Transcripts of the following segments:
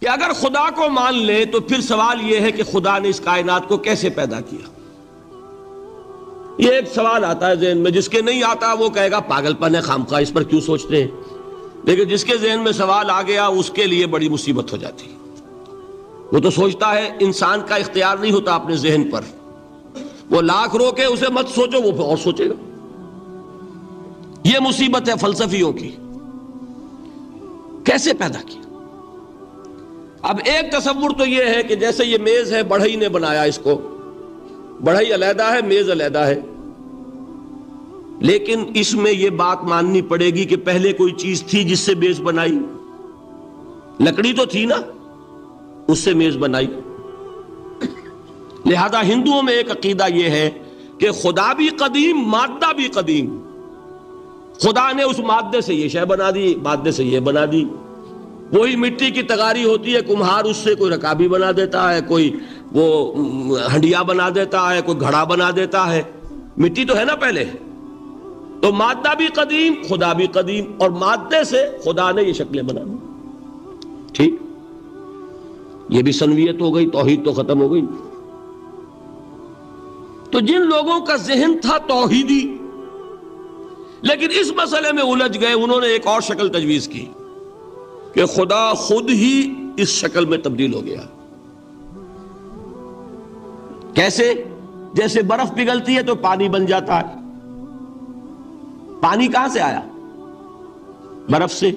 کہ اگر خدا کو مان لیں تو پھر سوال یہ ہے کہ خدا نے اس کائنات کو کیسے پیدا کیا؟ یہ ایک سوال آتا ہے ذہن میں، جس کے نہیں آتا وہ کہے گا پاگل پن ہے، خامخواہ اس پر کیوں سوچتے ہیں، لیکن جس کے ذہن میں سوال آ گیا اس کے لیے بڑی مصیبت ہو جاتی. وہ تو سوچتا ہے، انسان کا اختیار نہیں ہوتا اپنے ذہن پر، وہ لاکھ رو کے اسے مت سوچو، وہ اور سوچے گا. یہ مصیبت ہے فلسفیوں کی. کیسے پیدا کیا؟ اب ایک تصور تو یہ ہے کہ جیسے یہ میز ہے، بڑھئی نے بنایا اس کو، بڑھئی علیحدہ ہے، میز علیحدہ ہے، لیکن اس میں یہ بات ماننی پڑے گی کہ پہلے کوئی چیز تھی جس سے میز بنائی. لکڑی تو تھی نا، اس سے میز بنائی. لہذا ہندوؤں میں ایک عقیدہ یہ ہے کہ خدا بھی قدیم، مادہ بھی قدیم. خدا نے اس مادے سے یہ شے بنا دی، مادے سے یہ بنا دی. وہی مٹی کی تغاری ہوتی ہے، کمہار اس سے کوئی رکابی بنا دیتا ہے، کوئی وہ ہنڈیا بنا دیتا ہے، کوئی گھڑا بنا دیتا ہے. مٹی تو ہے نا پہلے. تو مادہ بھی قدیم، خدا بھی قدیم، اور مادے سے خدا نے یہ شکلیں بنا دی. ٹھیک، یہ بھی سنویت ہو گئی، توحید تو ختم ہو گئی. تو جن لوگوں کا ذہن تھا توحیدی لیکن اس مسئلے میں الجھ گئے، انہوں نے ایک اور شکل تجویز کی کہ خدا خود ہی اس شکل میں تبدیل ہو گیا. کیسے؟ جیسے برف پگھلتی ہے تو پانی بن جاتا ہے. پانی کہاں سے آیا؟ برف سے.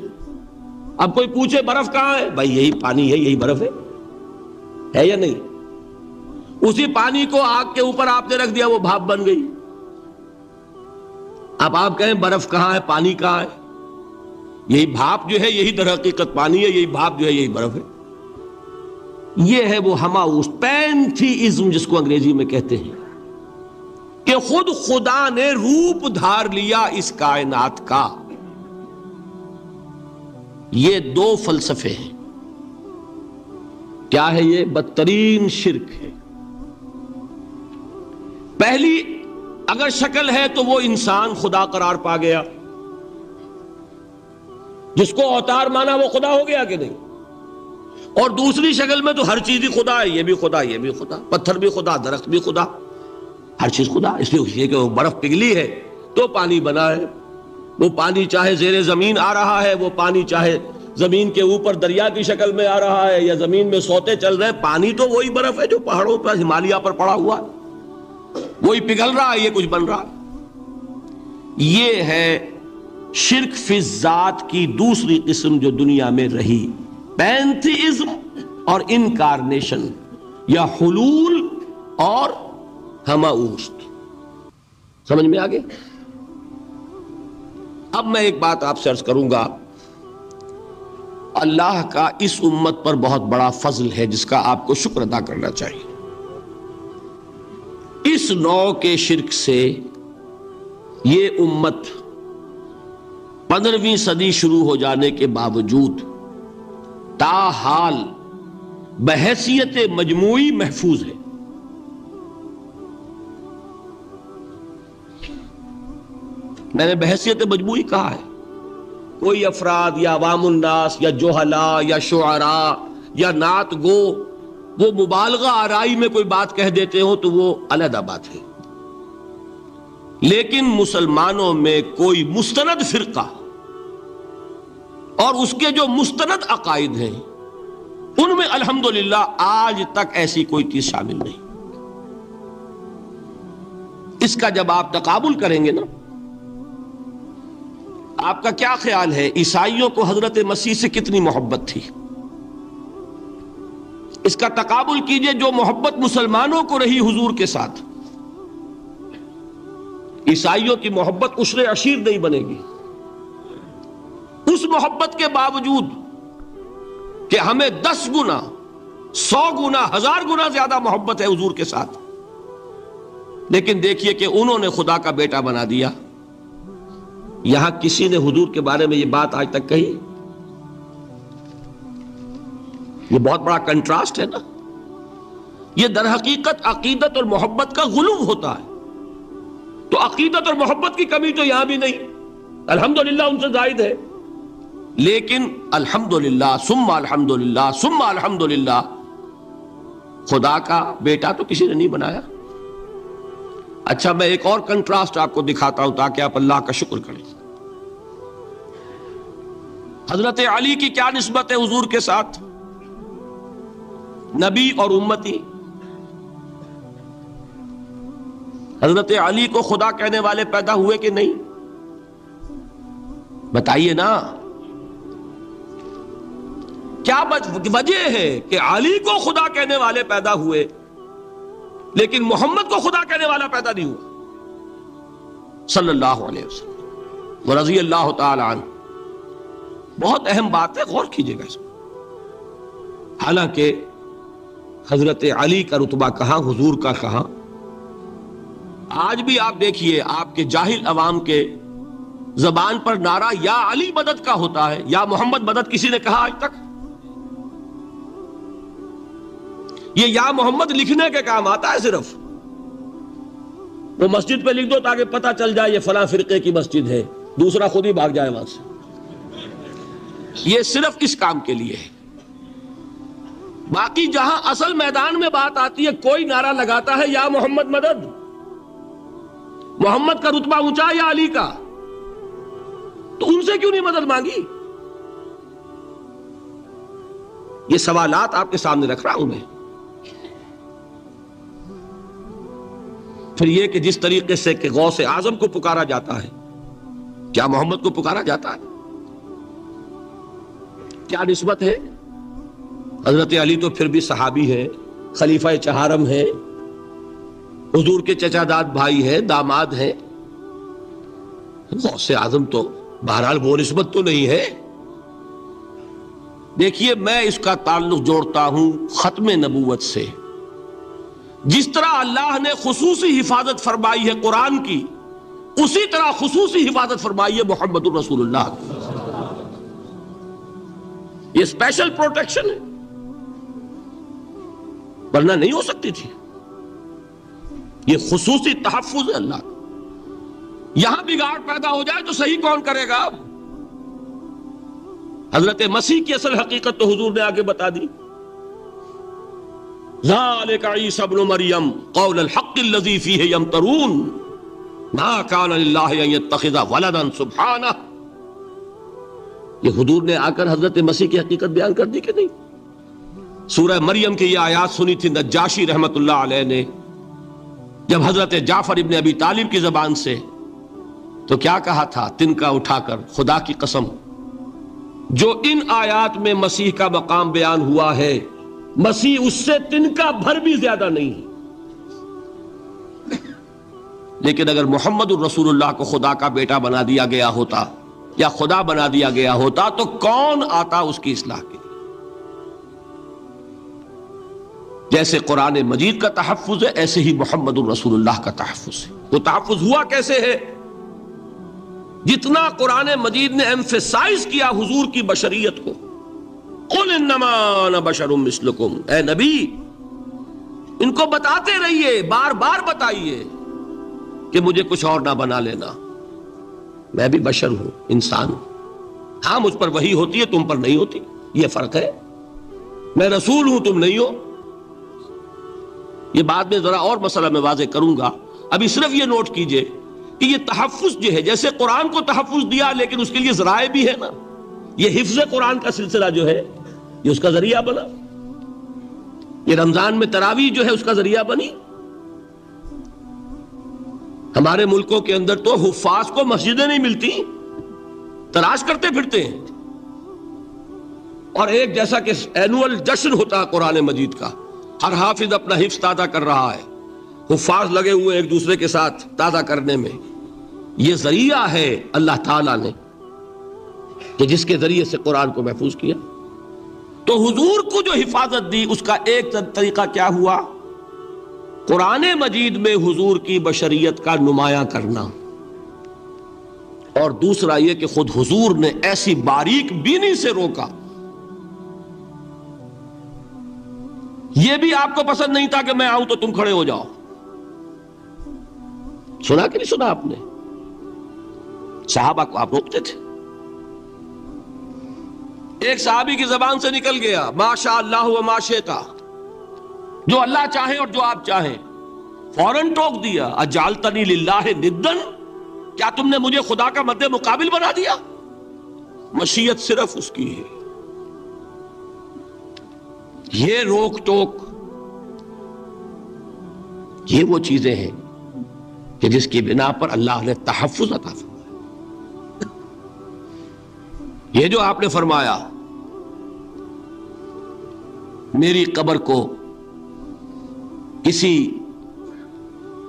اب کوئی پوچھے برف کہاں ہے؟ بھائی یہی پانی ہے، یہی برف ہے یا نہیں؟ اسی پانی کو آگ کے اوپر آپ نے رکھ دیا، وہ بھاپ بن گئی. اب آپ کہیں برف کہاں ہے، پانی کہاں ہے؟ یہی بھاپ جو ہے یہی در حقیقت پانی ہے، یہی بھاپ جو ہے یہی برف ہے. یہ ہے وہ ہماؤس پینتھیزم جس کو انگریزی میں کہتے ہیں، کہ خود خدا نے روپ دھار لیا اس کائنات کا. یہ دو فلسفے ہیں. کیا ہے یہ؟ بدترین شرک ہے. پہلی اگر شکل ہے تو وہ انسان خدا قرار پا گیا، جس کو اوتار مانا وہ خدا ہو گیا کہ نہیں؟ اور دوسری شکل میں تو ہر چیز ہی خدا ہے، یہ بھی خدا، یہ بھی خدا، پتھر بھی خدا، درخت بھی خدا، ہر چیز خدا. اس لیے کہ وہ برف پگھلی ہے تو پانی بنا ہے. وہ پانی چاہے زیر زمین آ رہا ہے، وہ پانی چاہے زمین کے اوپر دریا کی شکل میں آ رہا ہے یا زمین میں سوتے چل رہے ہیں، پانی تو وہی برف ہے جو پہاڑوں پر ہمالیہ پر پڑا ہوا ہے، وہی پگھل رہا ہے، یہ کچھ بن رہا ہے. یہ ہے شرک فی الذات کی دوسری قسم جو دنیا میں رہی، پینتھیزم اور انکارنیشن، یا حلول اور ہماؤست. سمجھ میں آگے؟ اب میں ایک بات آپ سے عرض کروں گا. اللہ کا اس امت پر بہت بڑا فضل ہے جس کا آپ کو شکر ادا کرنا چاہیے. اس نوع کے شرک سے یہ امت 15ویں صدی شروع ہو جانے کے باوجود تاحال بحیثیت مجموعی محفوظ ہے. میں نے بحیثیت مجموعی کہا ہے. کوئی افراد یا عوام الناس یا جوہلا یا شعراء یا نعت گو وہ مبالغہ آرائی میں کوئی بات کہہ دیتے ہو تو وہ علیحدہ بات ہے، لیکن مسلمانوں میں کوئی مستند فرقہ اور اس کے جو مستند عقائد ہیں ان میں الحمدللہ آج تک ایسی کوئی چیز شامل نہیں. اس کا جب آپ تقابل کریں گے نا، آپ کا کیا خیال ہے عیسائیوں کو حضرت مسیح سے کتنی محبت تھی؟ اس کا تقابل کیجئے جو محبت مسلمانوں کو رہی حضور کے ساتھ. عیسائیوں کی محبت عشر عشیر نہیں بنے گی. اس محبت کے باوجود کہ ہمیں 10 گنا 100 گنا 1000 گنا زیادہ محبت ہے حضور کے ساتھ، لیکن دیکھیے کہ انہوں نے خدا کا بیٹا بنا دیا. یہاں کسی نے حضور کے بارے میں یہ بات آج تک کہی؟ یہ بہت بڑا کنٹراسٹ ہے نا. یہ در حقیقت عقیدت اور محبت کا غلو ہوتا ہے. تو عقیدت اور محبت کی کمی تو یہاں بھی نہیں، الحمدللہ ان سے زائد ہے، لیکن الحمدللہ ثم الحمدللہ ثم الحمدللہ خدا کا بیٹا تو کسی نے نہیں بنایا. اچھا میں ایک اور کنٹراسٹ آپ کو دکھاتا ہوں تاکہ آپ اللہ کا شکر کریں. حضرت علی کی کیا نسبت ہے حضور کے ساتھ؟ نبی اور امتی. حضرت علی کو خدا کہنے والے پیدا ہوئے کہ نہیں؟ بتائیے نا. کیا وجہ ہے کہ علی کو خدا کہنے والے پیدا ہوئے لیکن محمد کو خدا کہنے والا پیدا نہیں ہوا صلی اللہ علیہ وسلم ورضی اللہ تعالی عنہ؟ بہت اہم بات ہے، غور کیجئے گا اس میں. حالانکہ حضرت علی کا رتبہ کہاں، حضور کا کہاں. آج بھی آپ دیکھیے آپ کے جاہل عوام کے زبان پر نعرہ یا علی مدد کا ہوتا ہے یا محمد مدد کسی نے کہا آج تک؟ یہ یا محمد لکھنے کے کام آتا ہے صرف. وہ مسجد پہ لکھ دو تاکہ پتہ چل جائے یہ فلاں فرقے کی مسجد ہے، دوسرا خود ہی بھاگ جائے وہاں سے. یہ صرف اس کام کے لیے ہے. باقی جہاں اصل میدان میں بات آتی ہے کوئی نعرہ لگاتا ہے یا محمد مدد. محمد کا رتبہ اونچا یا علی کا؟ تو ان سے کیوں نہیں مدد مانگی؟ یہ سوالات آپ کے سامنے رکھ رہا ہوں میں. پھر یہ کہ جس طریقے سے کہ غوث اعظم کو پکارا جاتا ہے، کیا محمد کو پکارا جاتا ہے؟ کیا نسبت ہے؟ حضرت علی تو پھر بھی صحابی ہے، خلیفہ چہارم ہے، حضور کے چچا داد بھائی ہے، داماد ہے. غوث اعظم تو بہرحال وہ نسبت تو نہیں ہے. دیکھیے میں اس کا تعلق جوڑتا ہوں ختم نبوت سے. جس طرح اللہ نے خصوصی حفاظت فرمائی ہے قرآن کی، اسی طرح خصوصی حفاظت فرمائی ہے محمد الرسول اللہ. یہ اسپیشل پروٹیکشن ہے، ورنہ نہیں ہو سکتی تھی. یہ خصوصی تحفظ ہے اللہ کا. یہاں بگاڑ پیدا ہو جائے تو صحیح کون کرے گا؟ حضرت مسیح کی اصل حقیقت تو حضور نے آگے بتا دی. ذالک عیسی ابن مریم قول الحق الذی فیہ یمترون ما کان للہ ان یتخذ ولدا سبحانہ. یہ حضور نے آ کر حضرت مسیح کی حقیقت بیان کر دی کہ نہیں؟ سورہ مریم کی یہ آیات سنی تھی نجاشی رحمت اللہ علیہ نے جب حضرت جعفر ابن ابی طالب کی زبان سے، تو کیا کہا تھا تنکا اٹھا کر، خدا کی قسم جو ان آیات میں مسیح کا مقام بیان ہوا ہے مسیح اس سے تنکا بھر بھی زیادہ نہیں ہے. لیکن اگر محمد الرسول اللہ کو خدا کا بیٹا بنا دیا گیا ہوتا یا خدا بنا دیا گیا ہوتا تو کون آتا اس کی اصلاح کے لیے؟ جیسے قرآن مجید کا تحفظ ہے ایسے ہی محمد الرسول اللہ کا تحفظ ہے. وہ تحفظ ہوا کیسے ہے؟ جتنا قرآن مجید نے ایمفیسائز کیا حضور کی بشریت کو، قل انما انا بشر مثلکم، اے نبی ان کو بتاتے رہیے، بار بار بتائیے کہ مجھے کچھ اور نہ بنا لینا، میں بھی بشر ہوں، انسان ہوں. ہاں مجھ پر وحی ہوتی ہے، تم پر نہیں ہوتی، یہ فرق ہے. میں رسول ہوں، تم نہیں ہو. یہ بعد میں ذرا اور مسئلہ میں واضح کروں گا. ابھی صرف یہ نوٹ کیجئے کہ یہ تحفظ جو ہے، جیسے قرآن کو تحفظ دیا لیکن اس کے لیے ذرائع بھی ہے نا. یہ حفظ قرآن کا سلسلہ جو ہے یہ اس کا ذریعہ بنا. یہ رمضان میں تراویح جو ہے اس کا ذریعہ بنی. ہمارے ملکوں کے اندر تو حفاظ کو مسجدیں نہیں ملتی، تلاش کرتے پھرتے ہیں. اور ایک جیسا کہ اینول جشن ہوتا ہے قرآن مجید کا، ہر حافظ اپنا حفظ تازہ کر رہا ہے، حفاظ لگے ہوئے ایک دوسرے کے ساتھ تازہ کرنے میں. یہ ذریعہ ہے اللہ تعالیٰ نے کہ جس کے ذریعے سے قرآن کو محفوظ کیا. تو حضور کو جو حفاظت دی اس کا ایک طریقہ کیا ہوا؟ قرآن مجید میں حضور کی بشریت کا نمایاں کرنا، اور دوسرا یہ کہ خود حضور نے ایسی باریک بینی سے روکا. یہ بھی آپ کو پسند نہیں تھا کہ میں آؤں تو تم کھڑے ہو جاؤ. سنا کہ نہیں سنا آپ نے؟ صحابہ کو آپ روکتے تھے. ایک صحابی کی زبان سے نکل گیا ما شاء اللہ و ما شئت، جو اللہ چاہے اور جو آپ چاہیں، فوراً ٹوک دیا اجعلتنی للہ ندن، کیا تم نے مجھے خدا کا مد مقابل بنا دیا؟ مشیت صرف اس کی ہے۔ یہ روک ٹوک، یہ وہ چیزیں ہیں کہ جس کی بنا پر اللہ نے تحفظ عطا فرمایا۔ یہ جو آپ نے فرمایا میری قبر کو کسی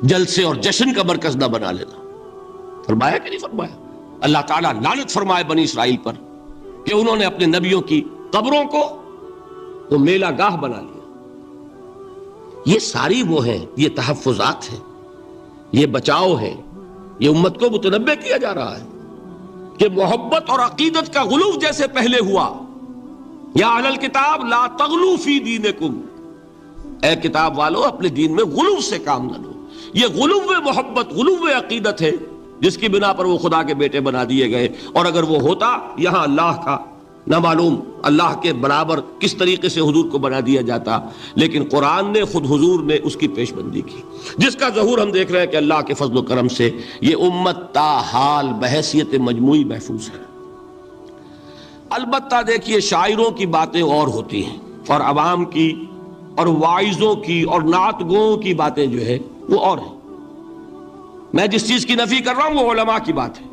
جلسے اور جشن کا مرکز نہ بنا لینا، فرمایا کہ نہیں فرمایا؟ اللہ تعالیٰ لعنت فرمائے بنی اسرائیل پر کہ انہوں نے اپنے نبیوں کی قبروں کو تو میلہ گاہ بنا لیا۔ یہ ساری وہ ہیں، یہ تحفظات ہیں، یہ بچاؤ ہے، یہ امت کو متنبہ کیا جا رہا ہے کہ محبت اور عقیدت کا غلو جیسے پہلے ہوا، یا اہل الکتاب لا تغلو فی دینکم، اے کتاب والو اپنے دین میں غلو سے کام نہ لو۔ یہ غلو محبت، غلو عقیدت ہے جس کی بنا پر وہ خدا کے بیٹے بنا دیے گئے، اور اگر وہ ہوتا یہاں اللہ کا نہ معلوم اللہ کے برابر کس طریقے سے حضور کو بنا دیا جاتا، لیکن قرآن نے خود حضور نے اس کی پیش بندی کی، جس کا ظہور ہم دیکھ رہے ہیں کہ اللہ کے فضل و کرم سے یہ امت تا حال بحیثیت مجموعی محفوظ ہے۔ البتہ دیکھیے شاعروں کی باتیں اور ہوتی ہیں، اور عوام کی اور واعظوں کی اور نعت گوؤں کی باتیں جو ہے وہ اور ہیں۔ میں جس چیز کی نفی کر رہا ہوں وہ علماء کی بات ہے۔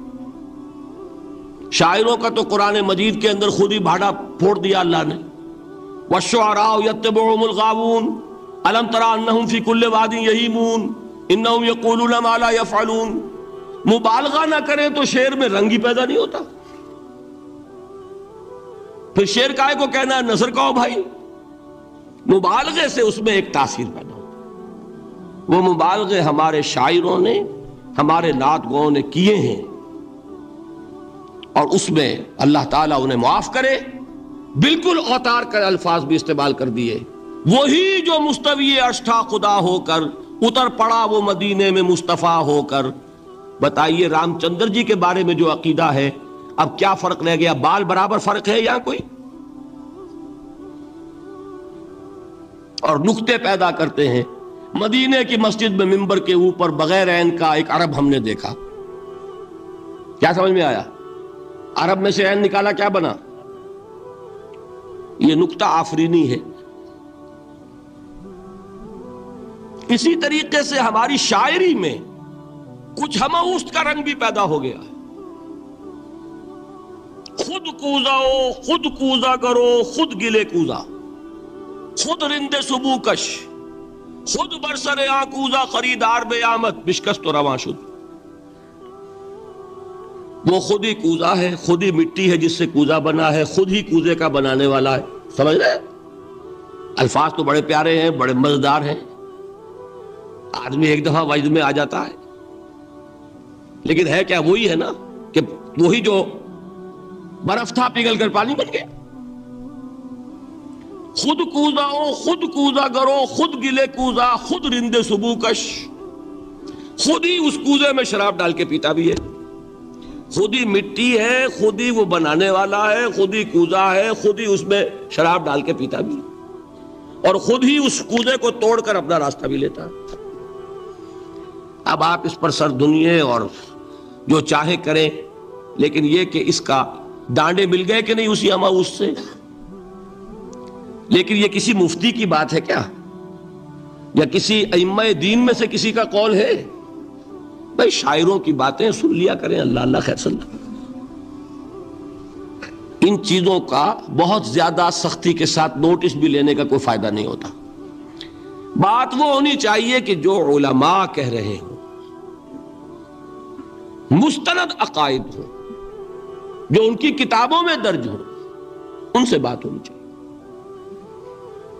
شاعروں کا تو قرآن مجید کے اندر خود ہی بھاڑا پھوڑ دیا اللہ نے، وَالشُّعَرَاءُ يَتَّبِعُهُمُ الْغَاوُونَ أَلَمْ تَرَ أَنَّهُمْ فِي كُلِّ وَادٍ يَهِيمُونَ إِنَّهُمْ يَقُولُونَ مَا لَا يَفْعَلُونَ۔ مبالغہ نہ کریں تو شعر میں رنگ ہی پیدا نہیں ہوتا، پھر شعر کائے کو کہنا ہے نظر کہو بھائی، مبالغے سے اس میں ایک تاثیر پیدا ہوتا۔ وہ مبالغے ہمارے شاعروں نے، ہمارے نعت گوؤں نے کیے ہیں، اور اس میں اللہ تعالیٰ انہیں معاف کرے بالکل اوتار کر الفاظ بھی استعمال کر دیے۔ وہی جو مستوی عرش تھا خدا ہو کر، اتر پڑا وہ مدینے میں مصطفیٰ ہو کر۔ بتائیے رام چندر جی کے بارے میں جو عقیدہ ہے، اب کیا فرق رہ گیا؟ بال برابر فرق ہے یا کوئی؟ اور نقطے پیدا کرتے ہیں۔ مدینے کی مسجد میں منبر کے اوپر بغیر عین کا ایک عرب ہم نے دیکھا، کیا سمجھ میں آیا؟ عرب میں سے عین نکالا کیا بنا؟ یہ نقطہ آفرینی ہے۔ اسی طریقے سے ہماری شاعری میں کچھ ہمہ کا رنگ بھی پیدا ہو گیا ہے۔ خود کوزاؤ، خود کوزا کرو، خود گلے کوزا، خود رند سبو کش، خود برسر آکوزا خریدار بے آمد بشکست و رواں شد۔ وہ خود ہی کوزا ہے، خود ہی مٹی ہے جس سے کوزا بنا ہے، خود ہی کوزے کا بنانے والا ہے۔ سمجھ رہے؟ الفاظ تو بڑے پیارے ہیں، بڑے مزیدار ہیں، آدمی ایک دفعہ وجد میں آ جاتا ہے، لیکن ہے کیا وہی ہے نا کہ وہی جو برف تھا پگھل کر پانی بن گیا۔ خود کوزاؤ، خود کوزا کرو، خود گلے کوزا، خود رند سبو کش، خود ہی اس کوزے میں شراب ڈال کے پیتا بھی ہے، خود ہی مٹی ہے، خود ہی وہ بنانے والا ہے، خود ہی کوزا ہے، خود ہی اس میں شراب ڈال کے پیتا بھی ہے، اور خود ہی اس کوزے کو توڑ کر اپنا راستہ بھی لیتا ہے۔ اب آپ اس پر سر دنیے اور جو چاہے کریں، لیکن یہ کہ اس کا ڈانڈے مل گئے کہ نہیں اسی اماؤس سے۔ لیکن یہ کسی مفتی کی بات ہے کیا، یا کسی ائمہ دین میں سے کسی کا قول ہے؟ بھائی شاعروں کی باتیں سن لیا کریں، اللہ اللہ خیر صلی اللہ۔ ان چیزوں کا بہت زیادہ سختی کے ساتھ نوٹس بھی لینے کا کوئی فائدہ نہیں ہوتا۔ بات وہ ہونی چاہیے کہ جو علماء کہہ رہے ہوں، مستند عقائد ہوں، جو ان کی کتابوں میں درج ہوں، ان سے بات ہونی چاہیے۔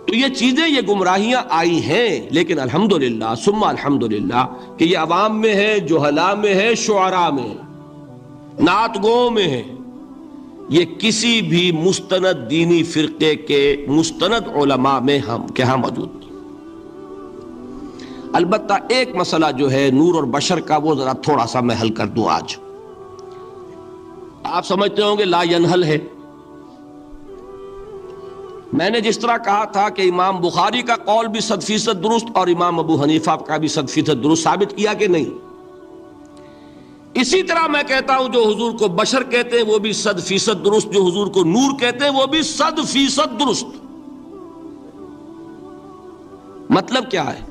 تو یہ چیزیں، یہ گمراہیاں آئی ہیں، لیکن الحمدللہ ثم الحمدللہ کہ یہ عوام میں ہے، جہلاء میں ہے، شعراء میں ہے، نعت گوؤں میں ہے، یہ کسی بھی مستند دینی فرقے کے مستند علماء میں ہم کے ہاں موجود نہیں۔ البتہ ایک مسئلہ جو ہے نور اور بشر کا، وہ ذرا تھوڑا سا میں حل کر دوں آج۔ آپ سمجھتے ہوں گے لا ینحل ہے، میں نے جس طرح کہا تھا کہ امام بخاری کا قول بھی 100% درست اور امام ابو حنیفہ کا بھی 100% درست ثابت کیا کہ نہیں، اسی طرح میں کہتا ہوں جو حضور کو بشر کہتے ہیں وہ بھی 100% درست، جو حضور کو نور کہتے ہیں وہ بھی 100% درست۔ مطلب کیا ہے؟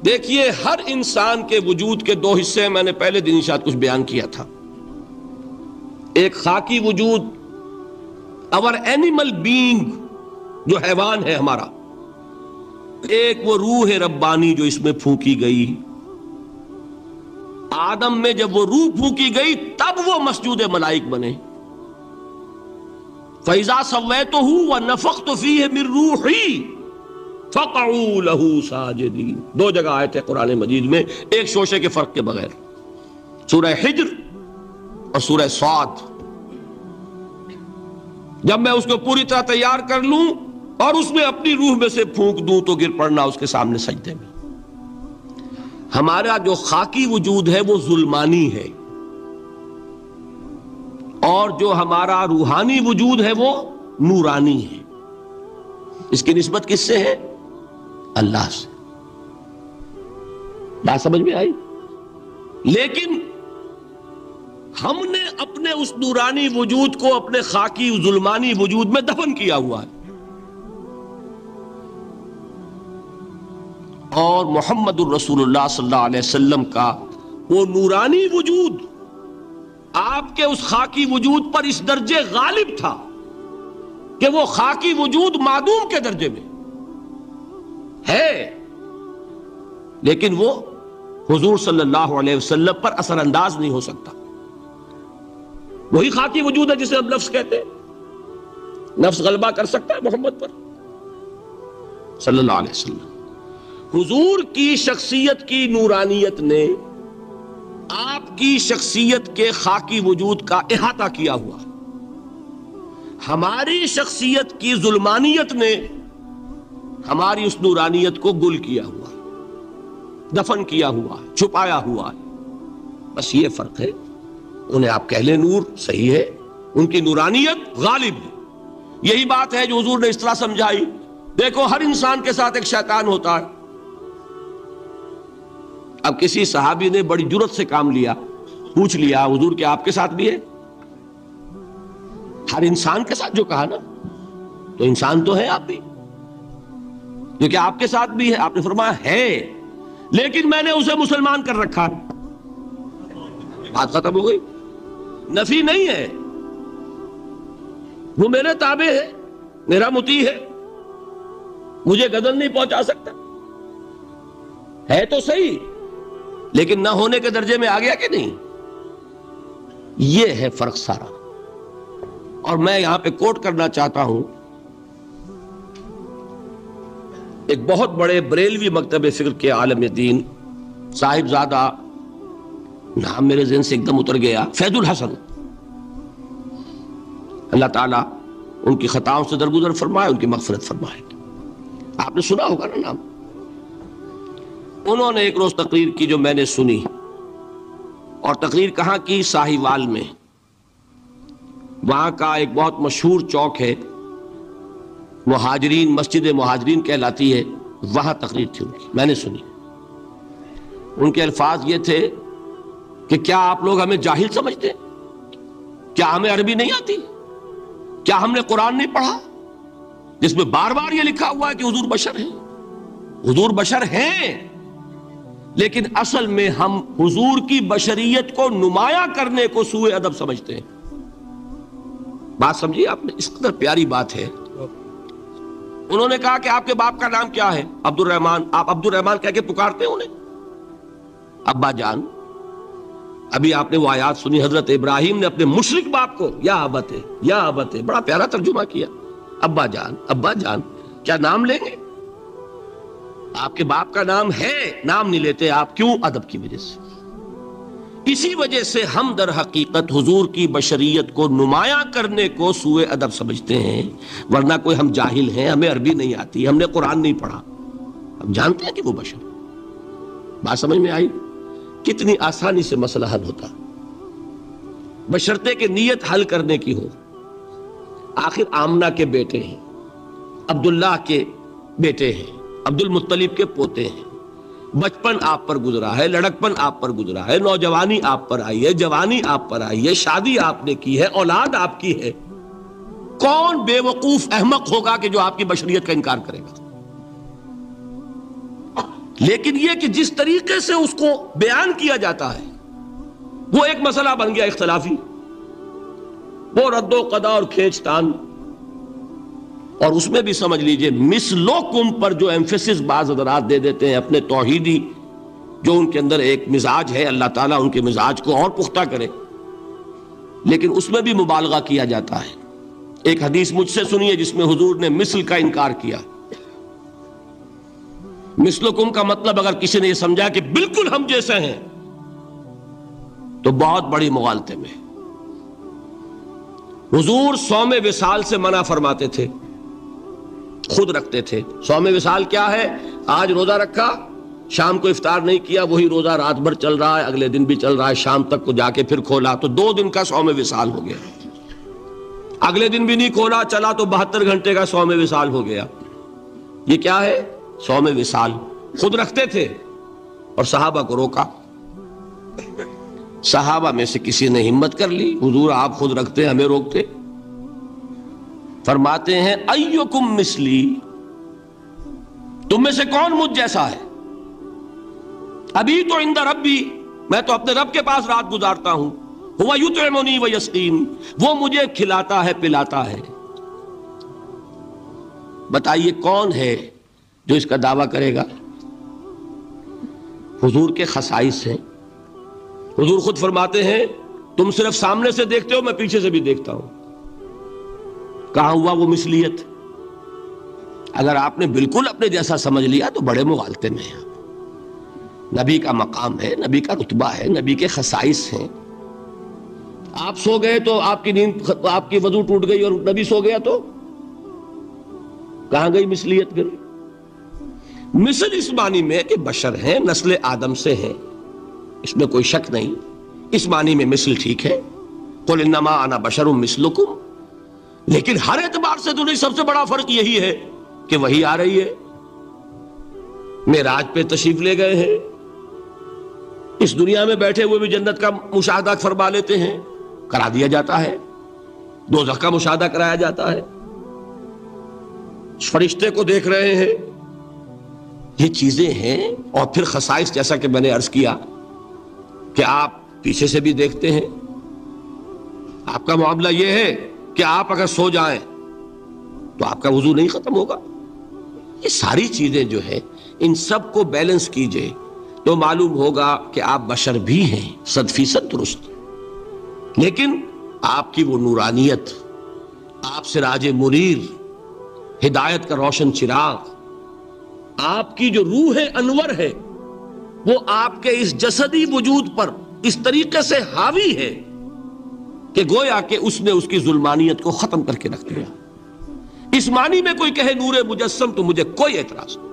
دیکھیے، ہر انسان کے وجود کے دو حصے ہیں، میں نے پہلے دن شاید کچھ بیان کیا تھا۔ ایک خاکی وجود، اور اینیمل بینگ جو حیوان ہے ہمارا، ایک وہ روح ربانی جو اس میں پھونکی گئی۔ آدم میں جب وہ روح پھونکی گئی تب وہ مسجود ملائک بنے۔ فَإِذَا سَوَّيْتُهُ وَنَفَخْتُ فِيهِ مِن رُوحِي فَقَعُوا لَهُ سَاجِدِينَ۔ دو جگہ آئے تھے قرآن مجید میں ایک شوشے کے فرق کے بغیر، سورہ حجر اور سورہ صاد۔ جب میں اس کو پوری طرح تیار کر لوں اور اس میں اپنی روح میں سے پھونک دوں تو گر پڑنا اس کے سامنے سجدے میں۔ ہمارا جو خاکی وجود ہے وہ ظلمانی ہے، اور جو ہمارا روحانی وجود ہے وہ نورانی ہے۔ اس کی نسبت کس سے ہے؟ اللہ سے۔ بات سمجھ میں آئی؟ لیکن ہم نے اپنے اس نورانی وجود کو اپنے خاکی ظلمانی وجود میں دفن کیا ہوا ہے، اور محمد الرسول اللہ صلی اللہ علیہ وسلم کا وہ نورانی وجود آپ کے اس خاکی وجود پر اس درجے غالب تھا کہ وہ خاکی وجود معدوم کے درجے میں ہے، لیکن وہ حضور صلی اللہ علیہ وسلم پر اثر انداز نہیں ہو سکتا۔ وہی خاکی وجود ہے جسے ہم نفس کہتے ہیں، نفس غلبہ کر سکتا ہے محمد پر صلی اللہ علیہ وسلم۔ حضور کی شخصیت کی نورانیت نے آپ کی شخصیت کے خاکی وجود کا احاطہ کیا ہوا، ہماری شخصیت کی ظلمانیت نے ہماری اس نورانیت کو گل کیا ہوا، دفن کیا ہوا، چھپایا ہوا ہے۔ بس یہ فرق ہے۔ انہیں آپ کہہ لیں نور، صحیح ہے، ان کی نورانیت غالب ہے۔ یہی بات ہے جو حضور نے اس طرح سمجھائی۔ دیکھو، ہر انسان کے ساتھ ایک شیطان ہوتا ہے۔ اب کسی صحابی نے بڑی جرت سے کام لیا، پوچھ لیا حضور کہ آپ کے ساتھ بھی ہے؟ ہر انسان کے ساتھ جو کہا نا، تو انسان تو ہے آپ بھی، جو کہ آپ کے ساتھ بھی ہے۔ آپ نے فرمایا ہے، لیکن میں نے اسے مسلمان کر رکھا ہے۔ بات ختم ہو گئی۔ نفی نہیں ہے، وہ میرے تابع ہے، میرا مطیع ہے، مجھے گدن نہیں پہنچا سکتا، ہے تو صحیح، لیکن نہ ہونے کے درجے میں آ گیا کہ نہیں؟ یہ ہے فرق سارا۔ اور میں یہاں پہ کوٹ کرنا چاہتا ہوں ایک بہت بڑے بریلوی مکتب فکر کے عالم دین، صاحب زادہ، نام میرے ذہن سے ایک دم اتر گیا، فیض الحسن، اللہ تعالیٰ ان کی خطاؤں سے درگزر فرمائے، ان کی مغفرت فرمائے۔ آپ نے سنا ہوگا نا نام۔ انہوں نے ایک روز تقریر کی جو میں نے سنی، اور تقریر کہاں کی؟ ساہیوال میں۔ وہاں کا ایک بہت مشہور چوک ہے، مہاجرین، مسجد مہاجرین کہلاتی ہے، وہاں تقریر تھی ان کی، میں نے سنی۔ ان کے الفاظ یہ تھے کہ کیا آپ لوگ ہمیں جاہل سمجھتے ہیں؟ کیا ہمیں عربی نہیں آتی؟ کیا ہم نے قرآن نہیں پڑھا جس میں بار بار یہ لکھا ہوا ہے کہ حضور بشر ہیں؟ حضور بشر ہیں، لیکن اصل میں ہم حضور کی بشریت کو نمایاں کرنے کو سوء ادب سمجھتے ہیں۔ بات سمجھیے آپ نے، اس قدر پیاری بات ہے۔ انہوں نے کہا کہ آپ کے باپ کا نام کیا ہے؟ عبد الرحمن۔ آپ عبد الرحمن کہہ کے پکارتے ہیں انہیں؟ ابا جان۔ ابھی آپ نے وہ آیات سنی، حضرت ابراہیم نے اپنے مشرک باپ کو یا ابت ہے، یا ابت ہے، بڑا پیارا ترجمہ کیا، ابا جان، ابا جان۔ کیا نام لیں گے؟ آپ کے باپ کا نام ہے، نام نہیں لیتے آپ، کیوں؟ ادب کی وجہ سے۔ اسی وجہ سے ہم در حقیقت حضور کی بشریت کو نمایاں کرنے کو سوء ادب سمجھتے ہیں، ورنہ کوئی ہم جاہل ہیں، ہمیں عربی نہیں آتی، ہم نے قرآن نہیں پڑھا، ہم جانتے ہیں کہ وہ بشر۔ بات سمجھ میں آئی؟ کتنی آسانی سے مسئلہ حل ہوتا، بشرطے کہ نیت حل کرنے کی ہو۔ آخر آمنہ کے بیٹے ہیں، عبداللہ کے بیٹے ہیں، عبد المطلب کے پوتے ہیں، بچپن آپ پر گزرا ہے، لڑکپن آپ پر گزرا ہے، نوجوانی آپ پر آئی ہے، جوانی آپ پر آئی ہے، شادی آپ نے کی ہے، اولاد آپ کی ہے. کون بے وقوف احمق ہوگا کہ جو آپ کی بشریت کا انکار کرے گا؟ لیکن یہ کہ جس طریقے سے اس کو بیان کیا جاتا ہے وہ ایک مسئلہ بن گیا اختلافی، وہ رد و قضا اور کھینچ تان. اور اس میں بھی سمجھ لیجئے مثلکم پر جو ایمفیسس بعض حضرات دے دیتے ہیں اپنے توحیدی جو ان کے اندر ایک مزاج ہے، اللہ تعالیٰ ان کے مزاج کو اور پختہ کرے، لیکن اس میں بھی مبالغہ کیا جاتا ہے. ایک حدیث مجھ سے سنیے جس میں حضور نے مثل کا انکار کیا. مثلکم کا مطلب اگر کسی نے یہ سمجھا کہ بالکل ہم جیسے ہیں تو بہت بڑی مغالطے میں. حضور صوم وصال سے منع فرماتے تھے، خود رکھتے تھے. صوم وصال کیا ہے؟ آج روزہ رکھا، شام کو افطار نہیں کیا، وہی روزہ رات بھر چل رہا ہے، اگلے دن بھی چل رہا ہے، شام تک کو جا کے پھر کھولا تو 2 دن کا صوم وصال ہو گیا. اگلے دن بھی نہیں کھولا، چلا تو 72 گھنٹے کا صوم وصال ہو گیا. یہ کیا ہے؟ صوم وصال. خود رکھتے تھے اور صحابہ کو روکا. صحابہ میں سے کسی نے ہمت کر لی، حضور آپ خود رکھتے ہمیں روکتے. فرماتے ہیں ایکم مثلی، تم میں سے کون مجھ جیسا ہے؟ ابھی تو عند ربی، میں تو اپنے رب کے پاس رات گزارتا ہوں. ہوا یطعمنی ویسقین، وہ مجھے کھلاتا ہے پلاتا ہے. بتائیے کون ہے جو اس کا دعویٰ کرے گا؟ حضور کے خصائص ہیں. حضور خود فرماتے ہیں تم صرف سامنے سے دیکھتے ہو، میں پیچھے سے بھی دیکھتا ہوں. کہاں ہوا وہ مثلیت؟ اگر آپ نے بالکل اپنے جیسا سمجھ لیا تو بڑے مغالطے میں ہیں. نبی کا مقام ہے، نبی کا رتبہ ہے، نبی کے خصائص ہیں. آپ سو گئے تو آپ کی نیند، آپ کی وضو ٹوٹ گئی اور نبی سو گیا تو کہاں گئی مثلیت؟ پھر مثل اس معنی میں کہ بشر ہیں، نسل آدم سے ہیں، اس میں کوئی شک نہیں. اس معنی میں مثل ٹھیک ہے، قل انما انا بشر مثلکم. لیکن ہر اعتبار سے تو نہیں. سب سے بڑا فرق یہی ہے کہ وحی آ رہی ہے، معراج پہ تشریف لے گئے ہیں، اس دنیا میں بیٹھے ہوئے بھی جنت کا مشاہدہ فرما لیتے ہیں، کرا دیا جاتا ہے. دوزخ کا مشاہدہ کرایا جاتا ہے، فرشتے کو دیکھ رہے ہیں. یہ چیزیں ہیں. اور پھر خصائص جیسا کہ میں نے عرض کیا کہ آپ پیچھے سے بھی دیکھتے ہیں. آپ کا معاملہ یہ ہے کہ آپ اگر سو جائیں تو آپ کا وضو نہیں ختم ہوگا. یہ ساری چیزیں جو ہے ان سب کو بیلنس کیجئے تو معلوم ہوگا کہ آپ بشر بھی ہیں 100% درست. لیکن آپ کی وہ نورانیت، آپ سراج منیر، ہدایت کا روشن چراغ، آپ کی جو روح انور ہے وہ آپ کے اس جسدی وجود پر اس طریقے سے حاوی ہے کہ گویا کہ اس نے اس کی ظلمانیت کو ختم کر کے رکھ دیا. اس معنی میں کوئی کہے نور مجسم تو مجھے کوئی اعتراض نہیں.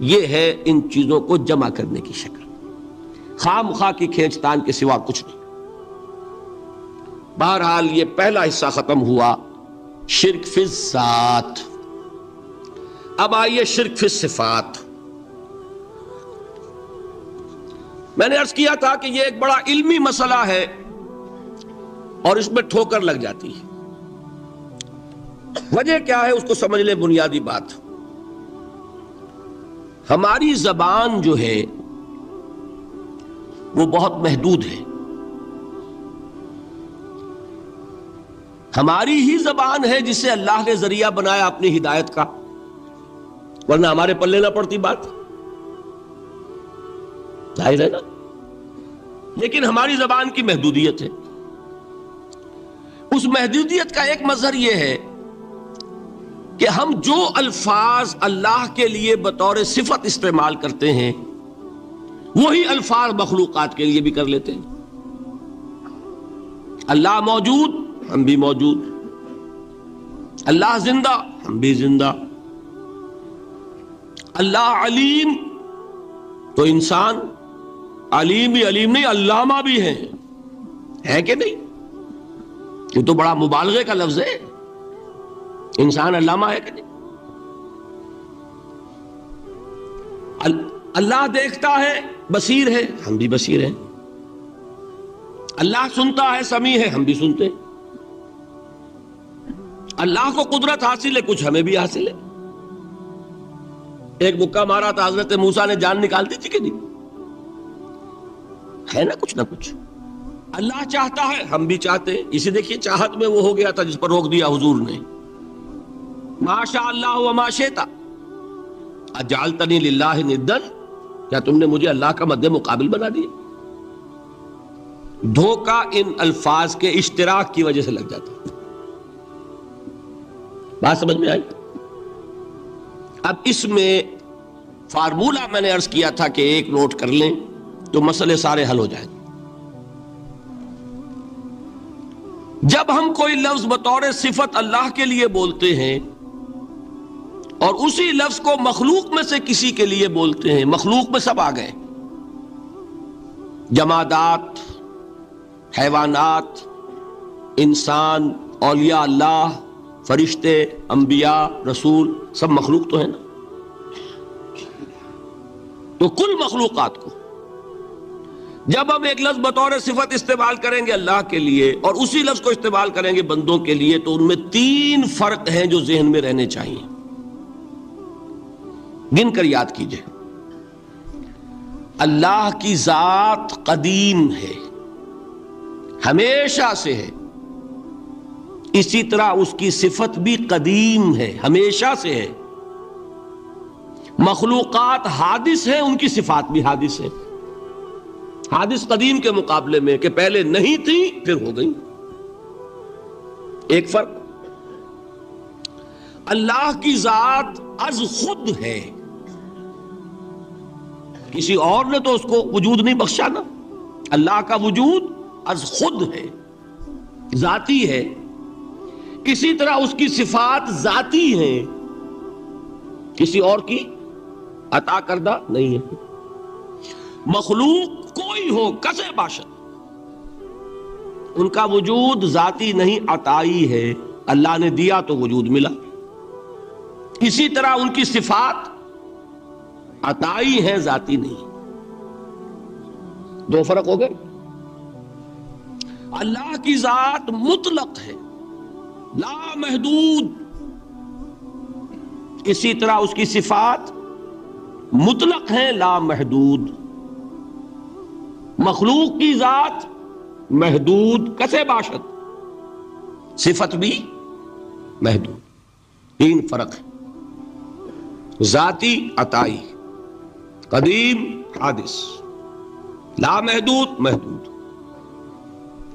یہ ہے ان چیزوں کو جمع کرنے کی شکل، خواہ مخواہ کی کھینچ تان کے سوا کچھ نہیں. بہرحال یہ پہلا حصہ ختم ہوا، شرک فی الذات. اب آئیے شرک فی الصفات. میں نے عرض کیا تھا کہ یہ ایک بڑا علمی مسئلہ ہے اور اس میں ٹھوکر لگ جاتی ہے. وجہ کیا ہے اس کو سمجھ لیں. بنیادی بات، ہماری زبان جو ہے وہ بہت محدود ہے. ہماری ہی زبان ہے جسے اللہ نے ذریعہ بنایا اپنی ہدایت کا، ورنہ ہمارے پلے نہ پڑتی بات، ظاہر ہے نا. لیکن ہماری زبان کی محدودیت ہے. اس محدودیت کا ایک مظہر یہ ہے کہ ہم جو الفاظ اللہ کے لیے بطور صفت استعمال کرتے ہیں وہی الفاظ مخلوقات کے لیے بھی کر لیتے ہیں. اللہ موجود، ہم بھی موجود. اللہ زندہ، ہم بھی زندہ. اللہ علیم، تو انسان علیم بھی علیم نہیں، علامہ بھی ہے کہ نہیں؟ یہ تو بڑا مبالغے کا لفظ ہے. انسان علامہ ہے کہ نہیں؟ اللہ دیکھتا ہے، بصیر ہے، ہم بھی بصیر ہیں۔ اللہ سنتا ہے، سمیع ہے، ہم بھی سنتے ہیں۔ اللہ کو قدرت حاصل ہے، کچھ ہمیں بھی حاصل ہے۔ ایک مکہ مارا تھا حضرت موسیٰ نے، جان نکال دی تھی کہ نہیں؟ ہے نا کچھ نہ کچھ۔ اللہ چاہتا ہے، ہم بھی چاہتے ہیں۔ اسی دیکھیے چاہت میں وہ ہو گیا تھا جس پر روک دیا حضور نے، ما شاء اللہ وما شئت اجعلتنی للہ ندا، کیا تم نے مجھے اللہ کا مد مقابل بنا دیا؟ دھوکہ ان الفاظ کے اشتراک کی وجہ سے لگ جاتا ہے۔ بات سمجھ میں آئی؟ اب اس میں فارمولہ میں نے عرض کیا تھا کہ ایک نوٹ کر لیں تو مسئلے سارے حل ہو جائیں۔ جب ہم کوئی لفظ بطور صفت اللہ کے لیے بولتے ہیں اور اسی لفظ کو مخلوق میں سے کسی کے لیے بولتے ہیں، مخلوق میں سب آ گئے، جمادات، حیوانات، انسان، اولیاء اللہ، فرشتے، انبیاء، رسول، سب مخلوق تو ہیں نا۔ تو کل مخلوقات کو جب ہم ایک لفظ بطور صفت استعمال کریں گے اللہ کے لیے اور اسی لفظ کو استعمال کریں گے بندوں کے لیے، تو ان میں 3 فرق ہیں جو ذہن میں رہنے چاہیے، گن کر یاد کیجئے۔ اللہ کی ذات قدیم ہے، ہمیشہ سے ہے، اسی طرح اس کی صفت بھی قدیم ہے، ہمیشہ سے ہے۔ مخلوقات حادث ہیں، ان کی صفات بھی حادث ہیں۔ حادث قدیم کے مقابلے میں کہ پہلے نہیں تھی پھر ہو گئی۔ ایک فرق، اللہ کی ذات از خود ہے، کسی اور نے تو اس کو وجود نہیں بخشا نا۔ اللہ کا وجود از خود ہے، ذاتی ہے۔ اسی طرح اس کی صفات ذاتی ہیں، کسی اور کی عطا کردہ نہیں ہے۔ مخلوق کوئی ہو کسے باشد، ان کا وجود ذاتی نہیں، عطائی ہے، اللہ نے دیا تو وجود ملا۔ اسی طرح ان کی صفات عطائی ہیں، ذاتی نہیں۔ 2 فرق ہو گئے۔ اللہ کی ذات مطلق ہے، لا محدود، اسی طرح اس کی صفات مطلق ہیں، لا محدود۔ مخلوق کی ذات محدود، کسے باشد، صفت بھی محدود۔ 3 فرق ہے، ذاتی، عطائی، قدیم، حادث، لا محدود، محدود۔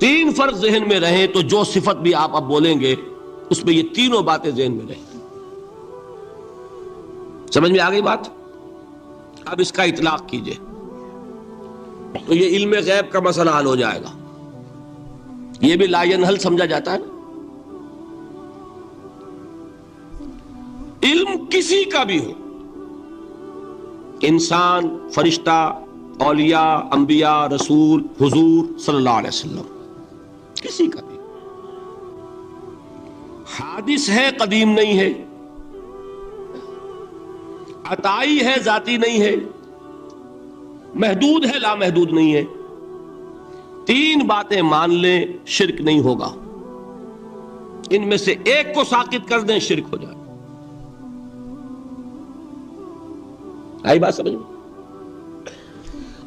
3 فرق ذہن میں رہیں تو جو صفت بھی آپ اب بولیں گے اس میں یہ تینوں باتیں ذہن میں رہیں۔ سمجھ میں آ گئی بات؟ اب اس کا اطلاق کیجئے تو یہ علم غیب کا مسئلہ حل ہو جائے گا۔ یہ بھی لا ینحل سمجھا جاتا ہے نا۔ علم کسی کا بھی ہو، انسان، فرشتہ، اولیاء، انبیاء، رسول، حضور صلی اللہ علیہ وسلم، کسی کا بھی حادث ہے، قدیم نہیں ہے، عطائی ہے، ذاتی نہیں ہے، محدود ہے، لا محدود نہیں ہے۔ 3 باتیں مان لیں، شرک نہیں ہوگا۔ ان میں سے ایک کو ساقط کر دیں، شرک ہو جائے۔ آئی بات سمجھ میں؟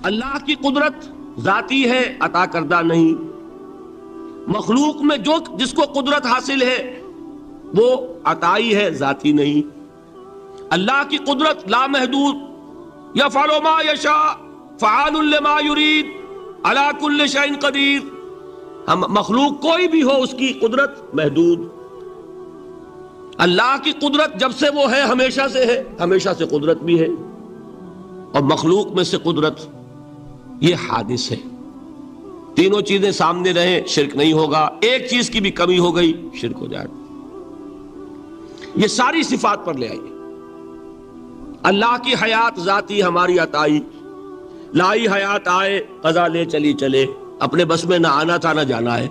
اللہ کی قدرت ذاتی ہے، عطا کردہ نہیں۔ مخلوق میں جس کو قدرت حاصل ہے وہ عطائی ہے، ذاتی نہیں۔ اللہ کی قدرت لا محدود، یفعل ما یشاء فعال لما یرید علی کل شیء قدیر۔ ہم مخلوق کوئی بھی ہو اس کی قدرت محدود۔ اللہ کی قدرت جب سے وہ ہے ہمیشہ سے ہے، ہمیشہ سے قدرت بھی ہے، اور مخلوق میں سے قدرت یہ حادث ہے۔ تینوں چیزیں سامنے رہیں، شرک نہیں ہوگا۔ ایک چیز کی بھی کمی ہو گئی، شرک ہو جائے گا۔ یہ ساری صفات پر لے آئیے۔ اللہ کی حیات ذاتی، ہماری عطائی، لائی حیات آئے، قضا لے چلی چلے، اپنے بس میں نہ آنا تھا نہ جانا ہے۔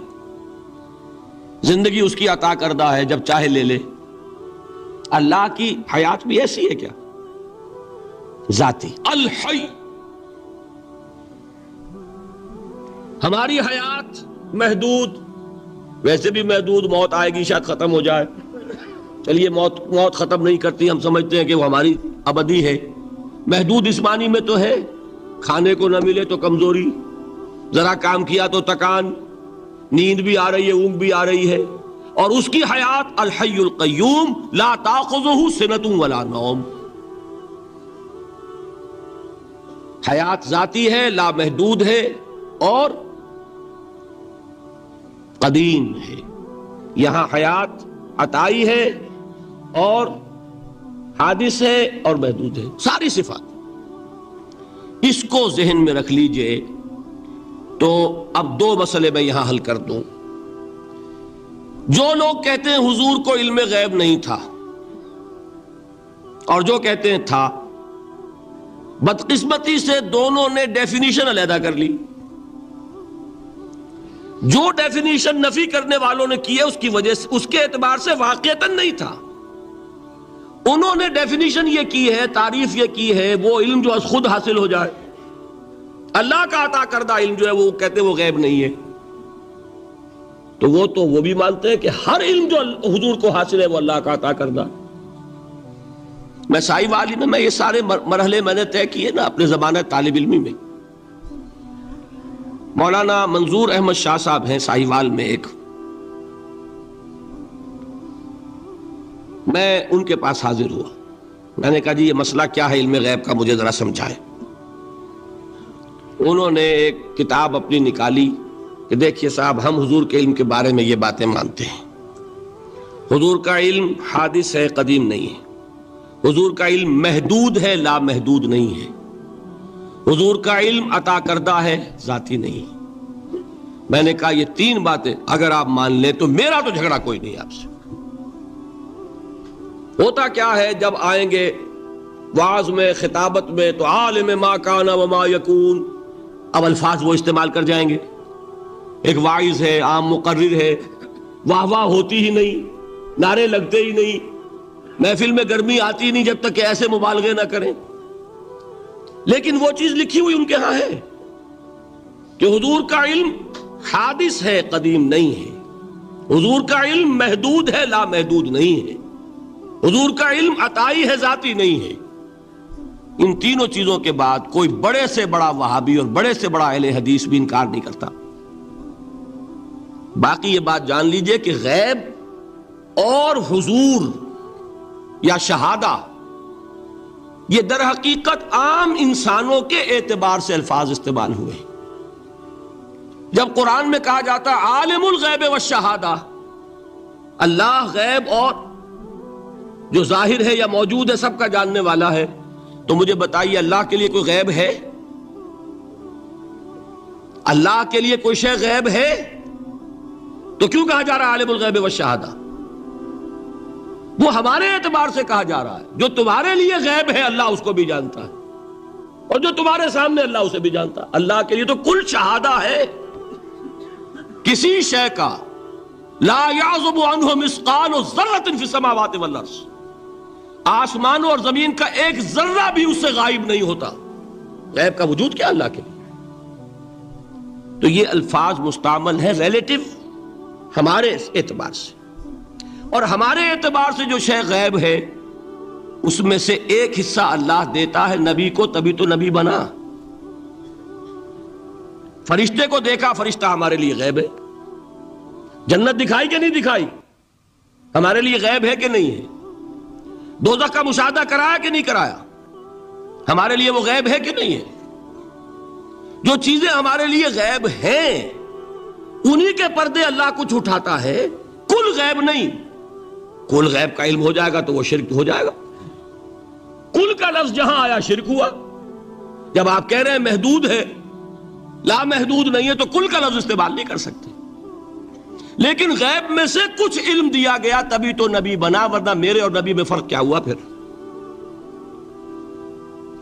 زندگی اس کی عطا کردہ ہے، جب چاہے لے لے۔ اللہ کی حیات بھی ایسی ہے کیا؟ ذاتی الحی. ہماری حیات محدود، ویسے بھی محدود، موت آئے گی شاید ختم ہو جائے. چلیے موت ختم نہیں کرتی، ہم سمجھتے ہیں کہ وہ ہماری ابدی ہے. محدود اس معنی میں تو ہے کھانے کو نہ ملے تو کمزوری، ذرا کام کیا تو تکان، نیند بھی آ رہی ہے، اونگ بھی آ رہی ہے. اور اس کی حیات الحی القیوم لا تاخذہ سنۃ ولا نوم. حیات ذاتی ہے، لامحدود ہے اور قدیم ہے. یہاں حیات عطائی ہے اور حادث ہے اور محدود ہے، ساری صفات. اس کو ذہن میں رکھ لیجئے. تو اب دو مسئلے میں یہاں حل کر دوں. جو لوگ کہتے ہیں حضور کو علم غیب نہیں تھا اور جو کہتے ہیں تھا، بدقسمتی سے دونوں نے ڈیفینیشن علیحدہ کر لی. جو ڈیفینیشن نفی کرنے والوں نے کی ہے اس کی وجہ سے، اس کے اعتبار سے واقعتاً نہیں تھا. انہوں نے ڈیفینیشن یہ کی ہے، تعریف یہ کی ہے، وہ علم جو خود حاصل ہو جائے. اللہ کا عطا کردہ علم جو ہے وہ کہتے ہیں وہ غیب نہیں ہے. تو وہ بھی مانتے ہیں کہ ہر علم جو حضور کو حاصل ہے وہ اللہ کا عطا کردہ. میں سائی والی میں یہ سارے مرحلے میں نے طے کیے نا اپنے زمانہ طالب علمی میں. مولانا منظور احمد شاہ صاحب ہیں سائی وال میں ایک، میں ان کے پاس حاضر ہوا. میں نے کہا جی یہ مسئلہ کیا ہے علم غیب کا، مجھے ذرا سمجھائیں. انہوں نے ایک کتاب اپنی نکالی کہ دیکھیے صاحب، ہم حضور کے علم کے بارے میں یہ باتیں مانتے ہیں. حضور کا علم حادث ہے، قدیم نہیں ہے. حضور کا علم محدود ہے، لا محدود نہیں ہے. حضور کا علم عطا کردہ ہے، ذاتی نہیں. میں نے کہا یہ تین باتیں اگر آپ مان لیں تو میرا تو جھگڑا کوئی نہیں آپ سے. ہوتا کیا ہے جب آئیں گے وعظ میں، خطابت میں، تو عالم ما کان وما یکون، اب الفاظ وہ استعمال کر جائیں گے. ایک واعظ ہے، عام مقرر ہے، واہ واہ ہوتی ہی نہیں، نعرے لگتے ہی نہیں، محفل میں گرمی آتی نہیں جب تک کہ ایسے مبالغے نہ کریں. لیکن وہ چیز لکھی ہوئی ان کے ہاں ہے کہ حضور کا علم حادث ہے، قدیم نہیں ہے. حضور کا علم محدود ہے، لا محدود نہیں ہے. حضور کا علم عطائی ہے، ذاتی نہیں ہے. ان تینوں چیزوں کے بعد کوئی بڑے سے بڑا وہابی اور بڑے سے بڑا اہل حدیث بھی انکار نہیں کرتا. باقی یہ بات جان لیجئے کہ غیب اور حضور یا شہادہ یہ در حقیقت عام انسانوں کے اعتبار سے الفاظ استعمال ہوئے. جب قرآن میں کہا جاتا عالم الغیب والشہادہ، اللہ غیب اور جو ظاہر ہے یا موجود ہے سب کا جاننے والا ہے، تو مجھے بتائیے اللہ کے لیے کوئی غیب ہے؟ اللہ کے لیے کوئی شے غیب ہے؟ تو کیوں کہا جا رہا ہے عالم الغیب والشہادہ؟ وہ ہمارے اعتبار سے کہا جا رہا ہے. جو تمہارے لیے غیب ہے اللہ اس کو بھی جانتا ہے، اور جو تمہارے سامنے اللہ اسے بھی جانتا ہے. اللہ کے لیے تو کل شہادہ ہے. کسی شے کا لا یعزب عنہ مثقال ذرۃ فی السماوات والارض، آسمانوں اور زمین کا ایک ذرہ بھی اس سے غائب نہیں ہوتا. غیب کا وجود کیا اللہ کے لیے؟ تو یہ الفاظ مستعمل ہے ریلیٹو ہمارے اعتبار سے، اور ہمارے اعتبار سے جو شے غیب ہے اس میں سے ایک حصہ اللہ دیتا ہے نبی کو، تبھی تو نبی بنا. فرشتے کو دیکھا، فرشتہ ہمارے لیے غیب ہے. جنت دکھائی کہ نہیں دکھائی، ہمارے لیے غیب ہے کہ نہیں ہے. دوزخ کا مشاہدہ کرایا کہ نہیں کرایا، ہمارے لیے وہ غیب ہے کہ نہیں ہے. جو چیزیں ہمارے لیے غیب ہیں انہی کے پردے اللہ کچھ اٹھاتا ہے. کل غیب نہیں. کل غیب کا علم ہو جائے گا تو وہ شرک ہو جائے گا. کل کا لفظ جہاں آیا شرک ہوا. جب آپ کہہ رہے ہیں محدود ہے، لا محدود نہیں ہے، تو کل کا لفظ استعمال نہیں کر سکتے. لیکن غیب میں سے کچھ علم دیا گیا تبھی تو نبی بنا، ورنہ میرے اور نبی میں فرق کیا ہوا پھر؟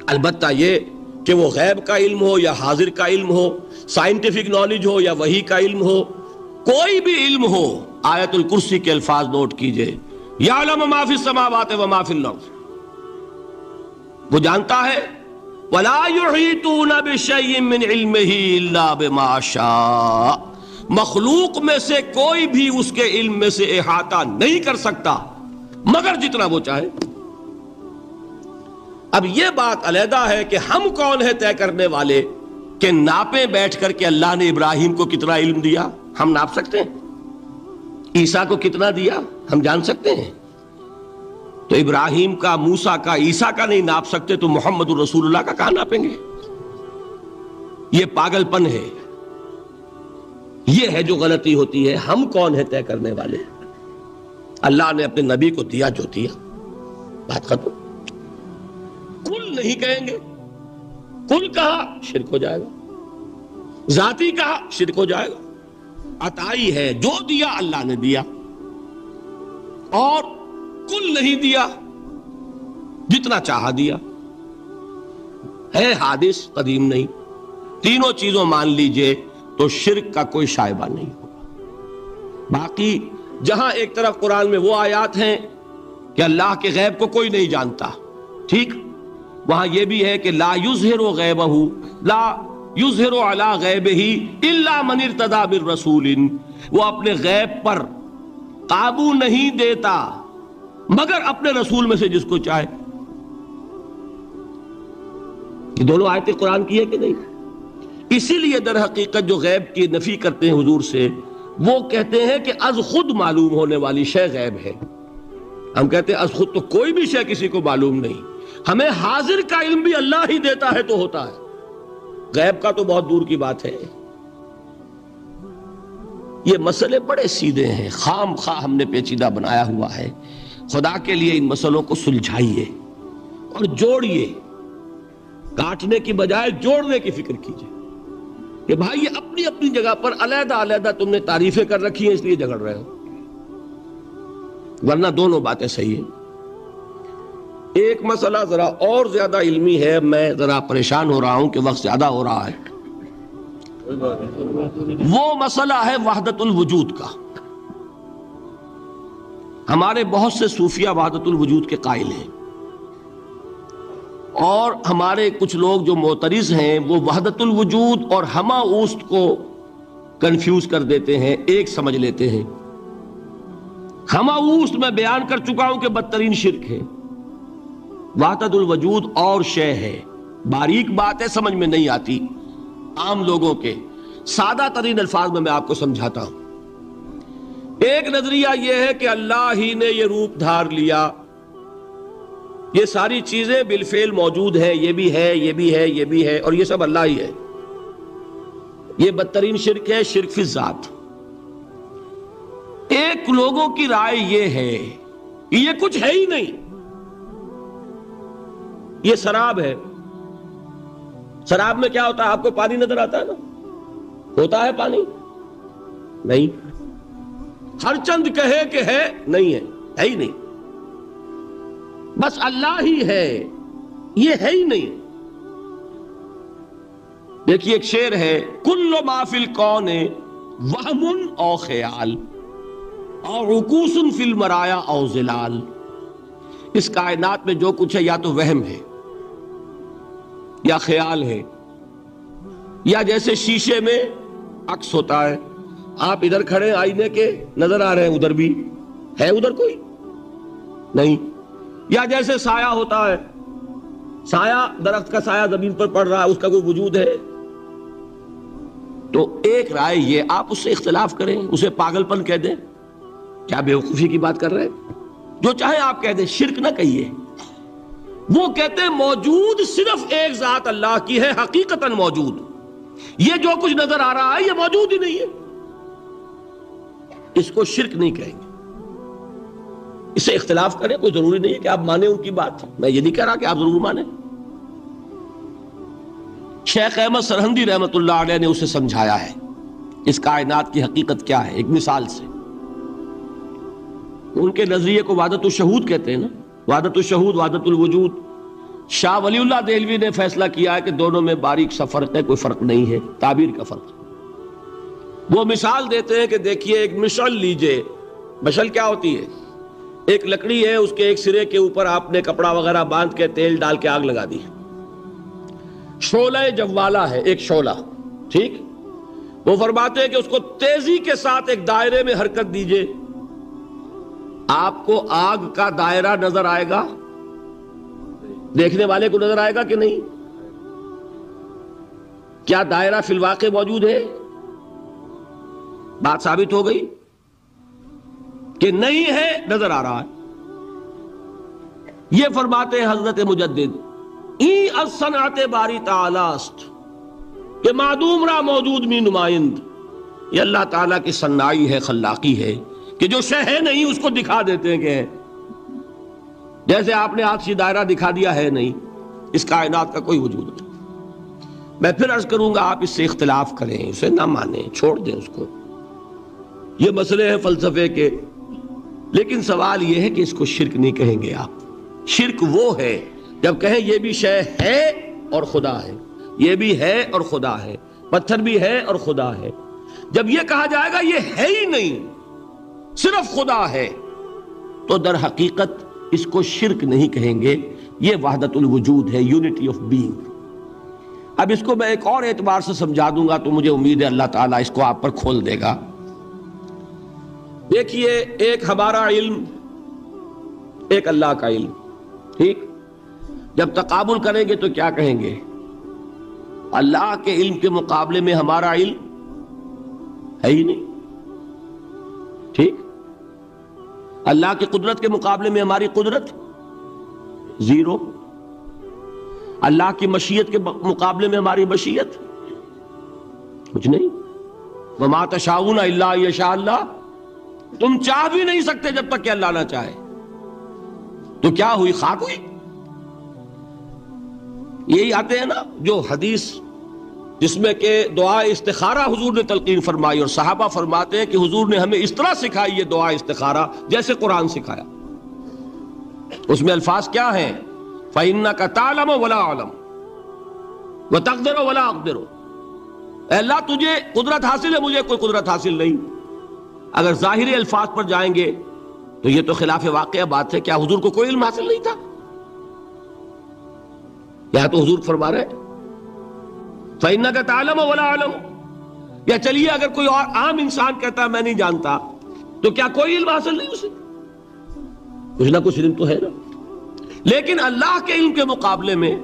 البتہ یہ کہ وہ غیب کا علم ہو یا حاضر کا علم ہو، سائنٹیفک نالج ہو یا وحی کا علم ہو، کوئی بھی علم ہو، آیت الکرسی کے الفاظ نوٹ کیجئے، یعلم ما فی السماوات و ما فی الارض، وہ جانتا ہے ولا یحیطون بشیء من علمہ الا بما شاء، مخلوق میں سے کوئی بھی اس کے علم میں سے احاطہ نہیں کر سکتا مگر جتنا وہ چاہے۔ اب یہ بات علیحدہ ہے کہ ہم کون ہے طے کرنے والے کہ ناپیں بیٹھ کر کہ اللہ نے ابراہیم کو کتنا علم دیا، ہم ناپ سکتے ہیں؟ عیسیٰ کو کتنا دیا ہم جان سکتے ہیں؟ تو ابراہیم کا، موسیٰ کا، عیسیٰ کا نہیں ناپ سکتے تو محمد رسول اللہ کا کہاں ناپیں گے؟ یہ پاگل پن ہے، یہ ہے جو غلطی ہوتی ہے۔ ہم کون ہے طے کرنے والے؟ اللہ نے اپنے نبی کو دیا جو دیا، بات ختم۔ کل نہیں کہیں گے، کل کہا شرک ہو جائے گا، ذاتی کہا شرک ہو جائے گا۔ عطائی ہے، جو دیا اللہ نے دیا، اور کل نہیں دیا، جتنا چاہا دیا۔ ہے حادث، قدیم نہیں، تینوں چیزوں مان لیجئے تو شرک کا کوئی شائبہ نہیں ہوگا۔ باقی جہاں ایک طرف قرآن میں وہ آیات ہیں کہ اللہ کے غیب کو کوئی نہیں جانتا، ٹھیک، وہاں یہ بھی ہے کہ لا یظہر غیبہ، لا یظہر علی غیبہ الا من ارتضی بالرسول، وہ اپنے غیب پر قابو نہیں دیتا مگر اپنے رسول میں سے جس کو چاہے۔ یہ دونوں آیتیں قرآن کی ہے کہ نہیں؟ اسی لیے در حقیقت جو غیب کی نفی کرتے ہیں حضور سے، وہ کہتے ہیں کہ از خود معلوم ہونے والی شے غیب ہے۔ ہم کہتے ہیں از خود تو کوئی بھی شے کسی کو معلوم نہیں، ہمیں حاضر کا علم بھی اللہ ہی دیتا ہے تو ہوتا ہے، غیب کا تو بہت دور کی بات ہے۔ یہ مسئلے بڑے سیدھے ہیں، خام خواہ ہم نے پیچیدہ بنایا ہوا ہے۔ خدا کے لیے ان مسئلوں کو سلجھائیے اور جوڑیے، کاٹنے کی بجائے جوڑنے کی فکر کیجیے کہ بھائی یہ اپنی اپنی جگہ پر علیحدہ علیحدہ تم نے تعریفیں کر رکھی ہیں اس لیے جھگڑ رہے ہو، ورنہ دونوں باتیں صحیح ہیں۔ ایک مسئلہ ذرا اور زیادہ علمی ہے، میں ذرا پریشان ہو رہا ہوں کہ وقت زیادہ ہو رہا ہے، وہ مسئلہ ہے وحدت الوجود کا۔ ہمارے بہت سے صوفیہ وحدت الوجود کے قائل ہیں، اور ہمارے کچھ لوگ جو معترض ہیں وہ وحدت الوجود اور ہمہ اوست کو کنفیوز کر دیتے ہیں، ایک سمجھ لیتے ہیں۔ ہمہ اوست میں بیان کر چکا ہوں کہ بدترین شرک ہے، وحدت الوجود اور شے ہے، باریک بات ہے، سمجھ میں نہیں آتی عام لوگوں کے، سادہ ترین الفاظ میں آپ کو سمجھاتا ہوں۔ ایک نظریہ یہ ہے کہ اللہ ہی نے یہ روپ دھار لیا، یہ ساری چیزیں بالفعل موجود ہیں، یہ بھی ہے، یہ بھی ہے، یہ بھی ہے، اور یہ سب اللہ ہی ہے۔ یہ بدترین شرک ہے، شرک فی الذات۔ ایک لوگوں کی رائے یہ ہے کہ یہ کچھ ہے ہی نہیں، یہ سراب ہے۔ سراب میں کیا ہوتا ہے؟ آپ کو پانی نظر آتا ہے نا؟ ہوتا ہے پانی؟ نہیں۔ ہر چند کہے کہ ہے، نہیں ہے، ہے ہی نہیں، بس اللہ ہی ہے، یہ ہے ہی نہیں۔ دیکھیے ایک شعر ہے، کل ما فی الکون وہم او خیال اور رکوس فی المرایا او ظلال، اس کائنات میں جو کچھ ہے یا تو وہم ہے یا خیال ہے، یا جیسے شیشے میں عکس ہوتا ہے، آپ ادھر کھڑے آئینے کے نظر آ رہے ہیں، ادھر بھی ہے، ادھر کوئی نہیں، یا جیسے سایہ ہوتا ہے، سایہ درخت کا سایہ زمین پر پڑ رہا ہے، اس کا کوئی وجود ہے؟ تو ایک رائے یہ، آپ اس سے اختلاف کریں، اسے پاگل پن کہہ دیں، کیا بیوقوفی کی بات کر رہے ہیں؟ جو چاہے آپ کہہ دیں، شرک نہ کہیے۔ وہ کہتے ہیں موجود صرف ایک ذات اللہ کی ہے، حقیقتاً موجود، یہ جو کچھ نظر آ رہا ہے یہ موجود ہی نہیں ہے، اس کو شرک نہیں کہیں گے۔ اسے اختلاف کریں، کوئی ضروری نہیں ہے کہ آپ مانیں ان کی بات، میں یہ نہیں کہہ رہا کہ آپ ضرور مانیں۔ شیخ احمد سرہندی رحمت اللہ علیہ نے اسے سمجھایا ہے، اس کائنات کی حقیقت کیا ہے، ایک مثال سے۔ ان کے نظریے کو وحدت الشہود کہتے ہیں نا، وحدت الشہود، وحدت الوجود۔ شاہ ولی اللہ دہلوی نے فیصلہ کیا ہے کہ دونوں میں باریک سا فرق ہے، کوئی فرق نہیں ہے، تعبیر کا فرق۔ وہ مثال دیتے ہیں کہ دیکھیے ایک مشعل لیجئے، مشعل کیا ہوتی ہے؟ ایک لکڑی ہے، اس کے ایک سرے کے اوپر آپ نے کپڑا وغیرہ باندھ کے تیل ڈال کے آگ لگا دی، شعلہ جوالا ہے، ایک شعلہ، ٹھیک؟ وہ فرماتے ہیں کہ اس کو تیزی کے ساتھ ایک دائرے میں حرکت دیجئے، آپ کو آگ کا دائرہ نظر آئے گا؟ دیکھنے والے کو نظر آئے گا کہ نہیں؟ کیا دائرہ فی الواقع موجود ہے؟ بات ثابت ہو گئی کہ نہیں ہے، نظر آ رہا ہے۔ یہ فرماتے ہیں حضرت مجدد ای الصنعت باری تعالی است کہ معدوم را موجود می نمائند، یہ اللہ تعالیٰ کی صنائی ہے، خلاقی ہے کہ جو شے ہے نہیں اس کو دکھا دیتے ہیں کہ ہے۔ جیسے آپ نے آج سے دائرہ دکھا دیا ہے نہیں، اس کائنات کا کوئی وجود نہیں۔ میں پھر عرض کروں گا آپ اس سے اختلاف کریں، اسے نہ مانیں، چھوڑ دیں اس کو، یہ مسئلے ہیں فلسفے کے، لیکن سوال یہ ہے کہ اس کو شرک نہیں کہیں گے آپ۔ شرک وہ ہے جب کہیں یہ بھی شے ہے اور خدا ہے، یہ بھی ہے اور خدا ہے، پتھر بھی ہے اور خدا ہے۔ جب یہ کہا جائے گا یہ ہے ہی نہیں، صرف خدا ہے، تو در حقیقت اس کو شرک نہیں کہیں گے، یہ وحدت الوجود ہے، یونٹی آف بینگ۔ اب اس کو میں ایک اور اعتبار سے سمجھا دوں گا تو مجھے امید ہے اللہ تعالیٰ اس کو آپ پر کھول دے گا۔ دیکھیے، ایک ہمارا علم، ایک اللہ کا علم، ٹھیک؟ جب تقابل کریں گے تو کیا کہیں گے؟ اللہ کے علم کے مقابلے میں ہمارا علم ہے ہی نہیں، ٹھیک؟ اللہ کی قدرت کے مقابلے میں ہماری قدرت زیرو، اللہ کی مشیت کے مقابلے میں ہماری مشیت کچھ نہیں۔ وما تشاؤون الا ان یشاء اللہ، تم چاہ بھی نہیں سکتے جب تک کہ اللہ نہ چاہے۔ تو کیا ہوئی؟ خاک ہوئی۔ یہی آتے ہیں نا جو حدیث جس میں کہ دعا استخارہ حضور نے تلقین فرمائی، اور صحابہ فرماتے ہیں کہ حضور نے ہمیں اس طرح سکھائی یہ دعا استخارہ جیسے قرآن سکھایا۔ اس میں الفاظ کیا ہیں؟ فَإِنَّكَ تَعْلَمُ وَلَا أَعْلَمُ وَتَقْدِرُ وَلَا أَقْدِرُ، اے اللہ تجھے قدرت حاصل ہے، مجھے کوئی قدرت حاصل نہیں۔ اگر ظاہری الفاظ پر جائیں گے تو یہ تو خلاف واقعہ بات ہے۔ کیا حضور کو کوئی علم حاصل نہیں تھا؟ یہاں تو حضور فرما رہے فَإِنَّكَ تَعْلَمُ وَلَا أَعْلَمُ، یا چلیے اگر کوئی اور عام انسان کہتا ہے میں نہیں جانتا، تو کیا کوئی علم حاصل نہیں اسے؟ کچھ نہ کچھ علم تو ہے نا۔ لیکن اللہ کے علم کے مقابلے میں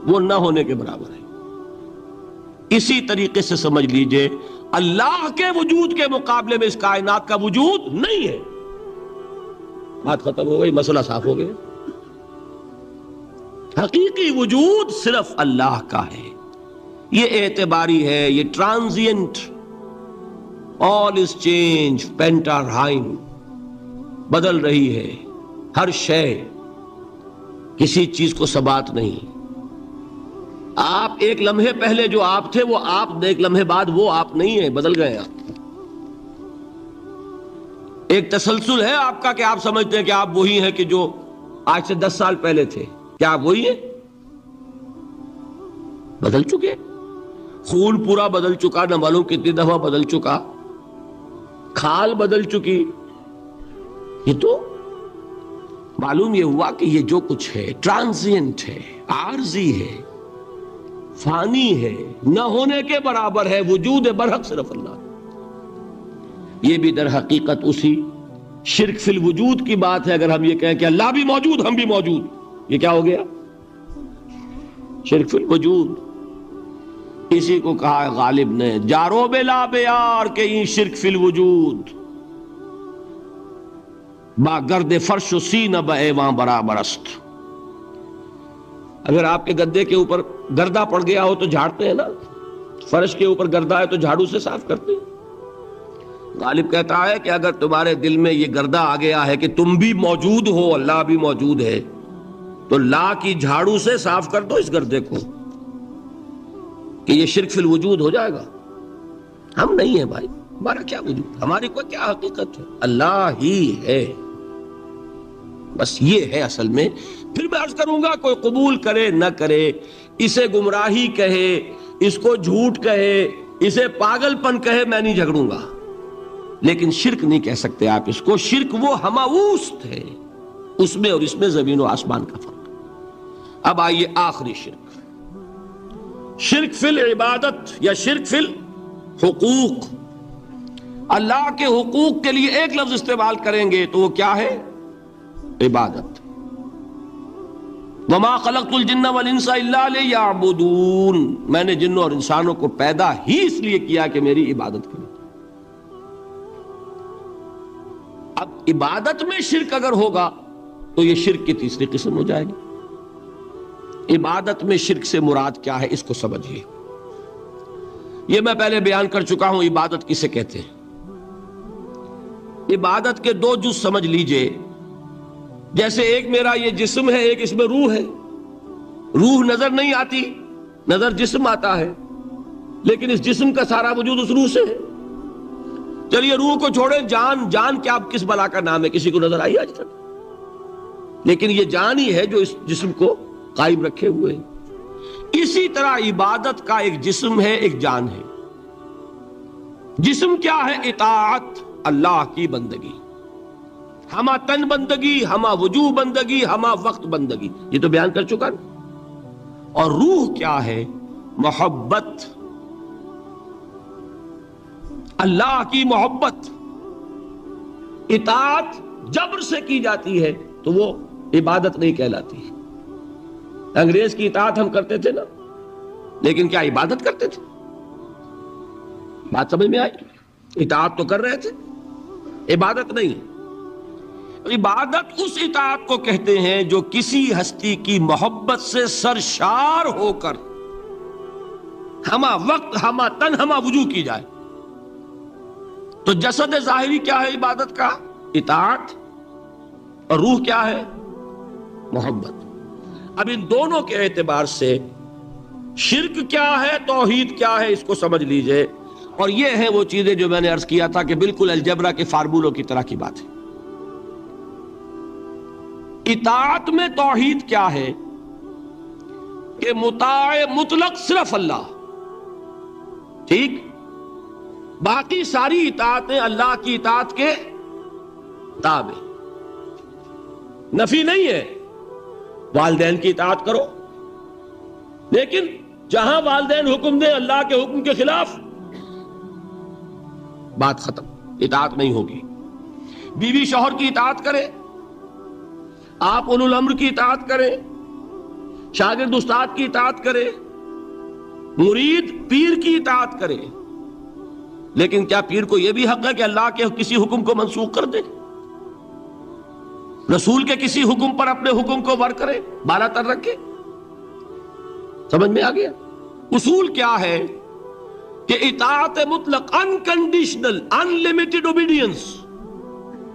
وہ نہ ہونے کے برابر ہے۔ اسی طریقے سے سمجھ لیجئے اللہ کے وجود کے مقابلے میں اس کائنات کا وجود نہیں ہے۔ بات ختم ہو گئی، مسئلہ صاف ہو گیا۔ حقیقی وجود صرف اللہ کا ہے، یہ اعتباری ہے، یہ ٹرانزینٹ، آل از چینج، پینٹارائم، بدل رہی ہے ہر شے، کسی چیز کو ثبات نہیں۔ آپ ایک لمحے پہلے جو آپ تھے وہ آپ، ایک لمحے بعد وہ آپ نہیں ہیں، بدل گئے آپ۔ ایک تسلسل ہے آپ کا کہ آپ سمجھتے ہیں کہ آپ وہی ہیں کہ جو آج سے 10 سال پہلے تھے۔ کیا آپ وہی ہیں؟ بدل چکے، خون پورا بدل چکا، نہ معلوم کتنی دفعہ بدل چکا، کھال بدل چکی۔ یہ تو معلوم یہ ہوا کہ یہ جو کچھ ہے ٹرانزینٹ ہے، عارضی ہے، فانی ہے، نہ ہونے کے برابر ہے، وجود برحق صرف اللہ۔ یہ بھی در حقیقت اسی شرک فی الوجود کی بات ہے۔ اگر ہم یہ کہیں کہ اللہ بھی موجود ہم بھی موجود، یہ کیا ہو گیا؟ شرک فی الوجود۔ اسی کو کہا ہے غالب نے جارو بلا بیار کہ این شرک فی الوجود، با گرد فرش و سینہ با ایوان برابر است۔ اگر آپ کے گدے کے اوپر گردہ پڑ گیا ہو تو جھاڑتے ہیں نا، فرش کے اوپر گردہ ہے تو جھاڑو سے صاف کرتے ہیں۔ غالب کہتا ہے کہ اگر تمہارے دل میں یہ گردہ آ گیا ہے کہ تم بھی موجود ہو، اللہ بھی موجود ہے، تو لا کی جھاڑو سے صاف کر دو اس گردے کو، کہ یہ شرک فی الوجود ہو جائے گا۔ ہم نہیں ہیں بھائی، ہمارا کیا وجود، ہماری کوئی کیا حقیقت ہے؟ اللہ ہی ہے، بس یہ ہے اصل میں۔ پھر میں عرض کروں گا کوئی قبول کرے نہ کرے، اسے گمراہی کہے، اس کو جھوٹ کہے، اسے پاگل پن کہے، میں نہیں جھگڑوں گا۔ لیکن شرک نہیں کہہ سکتے آپ اس کو. شرک وہ ہماوست ہے، اس میں اور اس میں زمین و آسمان کا فرق. اب آئیے آخری شرک، شرک فی العبادت یا شرک فی الحقوق. اللہ کے حقوق کے لیے ایک لفظ استعمال کریں گے تو وہ کیا ہے؟ عبادت. وما خلقت الجن والانس الا لیعبدون، میں نے جنوں اور انسانوں کو پیدا ہی اس لیے کیا کہ میری عبادت کریں. اب عبادت میں شرک اگر ہوگا تو یہ شرک کی تیسری قسم ہو جائے گی. عبادت میں شرک سے مراد کیا ہے اس کو سمجھیے. یہ میں پہلے بیان کر چکا ہوں عبادت کسے کہتے ہیں. عبادت کے دو جز سمجھ لیجئے. جیسے ایک میرا یہ جسم ہے، ایک اس میں روح ہے. روح نظر نہیں آتی، نظر جسم آتا ہے، لیکن اس جسم کا سارا وجود اس روح سے ہے. چلیے روح کو چھوڑیں، جان کیا کس بلا کا نام ہے؟ کسی کو نظر آئی آج تک؟ لیکن یہ جان ہی ہے جو اس جسم کو قائم رکھے ہوئے. اسی طرح عبادت کا ایک جسم ہے، ایک جان ہے. جسم کیا ہے؟ اطاعت، اللہ کی بندگی، ہما تن بندگی، ہما وجوہ بندگی، ہما وقت بندگی، یہ تو بیان کر چکا نا. اور روح کیا ہے؟ محبت، اللہ کی محبت. اطاعت جبر سے کی جاتی ہے تو وہ عبادت نہیں کہلاتی. انگریز کی اطاعت ہم کرتے تھے نا، لیکن کیا عبادت کرتے تھے؟ بات سمجھ میں آئی؟ اطاعت تو کر رہے تھے، عبادت نہیں. عبادت اس اطاعت کو کہتے ہیں جو کسی ہستی کی محبت سے سرشار ہو کر ہما وقت، ہما تن، ہما وجوہ کی جائے. تو جسد ظاہری کیا ہے عبادت کا؟ اطاعت. اور روح کیا ہے؟ محبت. اب ان دونوں کے اعتبار سے شرک کیا ہے، توحید کیا ہے، اس کو سمجھ لیجئے. اور یہ ہیں وہ چیزیں جو میں نے عرض کیا تھا کہ بالکل الجبرا کے فارمولوں کی طرح کی بات ہے. اطاعت میں توحید کیا ہے کہ مطاع مطلق صرف اللہ، ٹھیک، باقی ساری اطاعتیں اللہ کی اطاعت کے تابع. نفی نہیں ہے، والدین کی اطاعت کرو، لیکن جہاں والدین حکم دیں اللہ کے حکم کے خلاف، بات ختم، اطاعت نہیں ہوگی. بیوی شوہر کی اطاعت کرے، آپ اولو الامر کی اطاعت کریں، شاگرد استاد کی اطاعت کرے، مرید پیر کی اطاعت کرے، لیکن کیا پیر کو یہ بھی حق ہے کہ اللہ کے کسی حکم کو منسوخ کر دے؟ رسول کے کسی حکم پر اپنے حکم کو ور کرے، بالا تر رکھے؟ سمجھ میں آ گیا؟ اصول کیا ہے کہ اطاعت مطلق، unconditional, unlimited obedience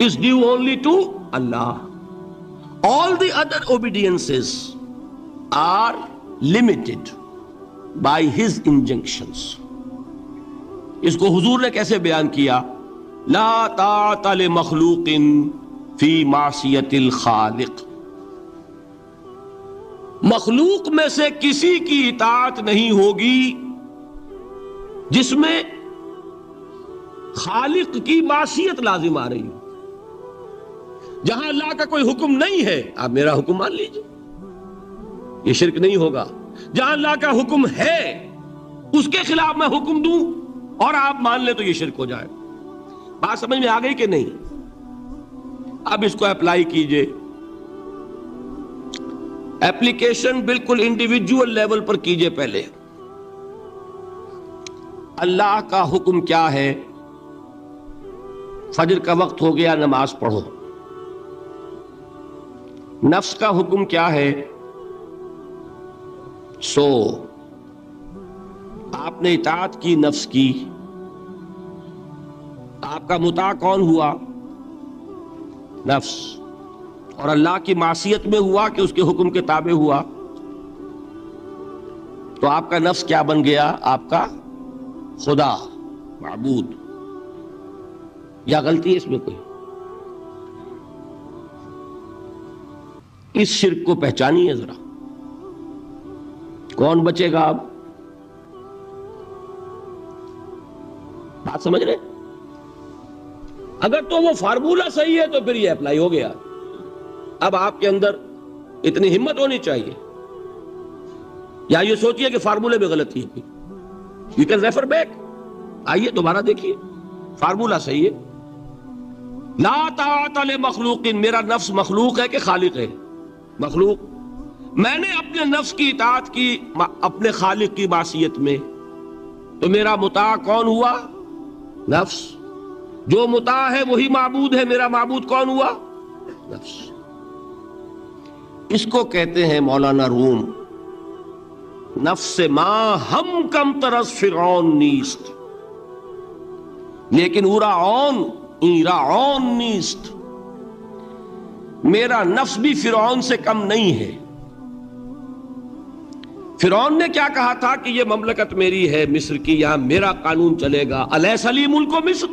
is due only to Allah. All the other obediences are limited by His injunctions. اس کو حضور نے کیسے بیان کیا؟ لا طاعت لمخلوق فی معصیت الخالق. مخلوق میں سے کسی کی اطاعت نہیں ہوگی جس میں خالق کی معصیت لازم آ رہی ہو. جہاں اللہ کا کوئی حکم نہیں ہے آپ میرا حکم مان لیجئے، یہ شرک نہیں ہوگا. جہاں اللہ کا حکم ہے اس کے خلاف میں حکم دوں اور آپ مان لیں تو یہ شرک ہو جائے. بات سمجھ میں آ گئی کہ نہیں؟ اب اس کو اپلائی کیجئے. ایپلیکیشن بالکل انڈیویجول لیول پر کیجئے. پہلے اللہ کا حکم کیا ہے؟ فجر کا وقت ہو گیا، نماز پڑھو. نفس کا حکم کیا ہے؟ سو. آپ نے اطاعت کی نفس کی، آپ کا مطاع کون ہوا؟ نفس. اور اللہ کی معصیت میں ہوا کہ اس کے حکم کے تابع ہوا، تو آپ کا نفس کیا بن گیا؟ آپ کا خدا، معبود. یا غلطی ہے اس میں کوئی؟ اس شرک کو پہچانیے ذرا. کون بچے گا اب؟ بات سمجھ رہے؟ اگر تو وہ فارمولہ صحیح ہے تو پھر یہ اپلائی ہو گیا. اب آپ کے اندر اتنی ہمت ہونی چاہیے، یا یہ سوچئے کہ فارمولے میں غلطی ہے. یو کین ریفر بیک، آئیے دوبارہ دیکھیے، فارمولہ صحیح ہے. لا طاعت لمخلوق، میرا نفس مخلوق ہے کہ خالق ہے؟ مخلوق. میں نے اپنے نفس کی اطاعت کی اپنے خالق کی معصیت میں، تو میرا مطاع کون ہوا؟ نفس. جو مطاع ہے وہی معبود ہے، میرا معبود کون ہوا؟ نفس. اس کو کہتے ہیں مولانا روم، نفس ما ہم کم ترس فرعون نیست، لیکن اورا عون ایرا عون نیست. میرا نفس بھی فرعون سے کم نہیں ہے. فرعون نے کیا کہا تھا کہ یہ مملکت میری ہے مصر کی، یہاں میرا قانون چلے گا. الیس لی ملک مصر،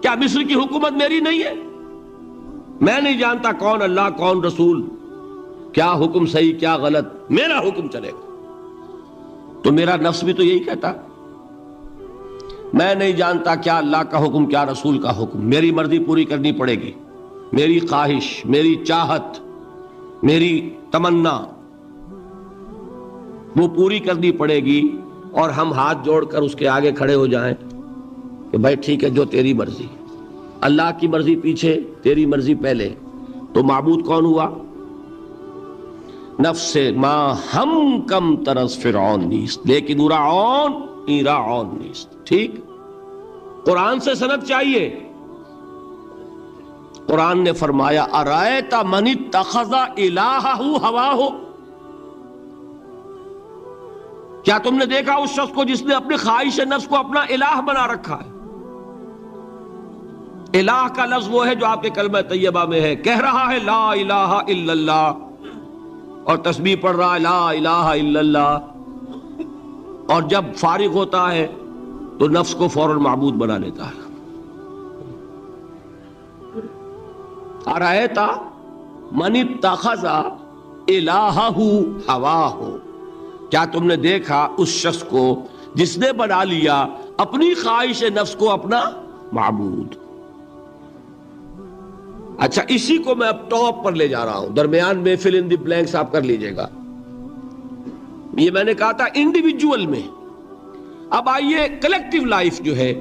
کیا مصر کی حکومت میری نہیں ہے؟ میں نہیں جانتا کون اللہ کون رسول، کیا حکم صحیح کیا غلط، میرا حکم چلے گا. تو میرا نفس بھی تو یہی کہتا، میں نہیں جانتا کیا اللہ کا حکم کیا رسول کا حکم، میری مرضی پوری کرنی پڑے گی، میری خواہش، میری چاہت، میری تمنا وہ پوری کرنی پڑے گی. اور ہم ہاتھ جوڑ کر اس کے آگے کھڑے ہو جائیں کہ بھائی ٹھیک ہے جو تیری مرضی، اللہ کی مرضی پیچھے تیری مرضی پہلے. تو معبود کون ہوا؟ نفس ما ہم کم ترس فرعون نیست، لیکن اورا عون ایرا عون نیست. ٹھیک، قرآن سے سند چاہیے. قرآن نے فرمایا ارائیت من اتخذ الہہ ہواہ، کیا تم نے دیکھا اس شخص کو جس نے اپنے خواہش نفس کو اپنا الہ بنا رکھا ہے؟ الہ کا لفظ وہ ہے جو آپ کے کلمہ طیبہ میں ہے، کہہ رہا ہے لا الہ الا اللہ، اور تسبیح پڑھ رہا ہے لا الہ الا اللہ، اور جب فارغ ہوتا ہے تو نفس کو فوراً معبود بنا لیتا ہے. ارائیت من اتخذ الہہ ہواہ، کیا تم نے دیکھا اس شخص کو جس نے بنا لیا اپنی خواہش نفس کو اپنا معبود. اچھا، اسی کو میں اب ٹاپ پر لے جا رہا ہوں، درمیان میں فل ان دی بلینکس آپ کر لیجئے گا. یہ میں نے کہا تھا انڈیویجول میں. اب آئیے کلیکٹیو لائف جو ہے،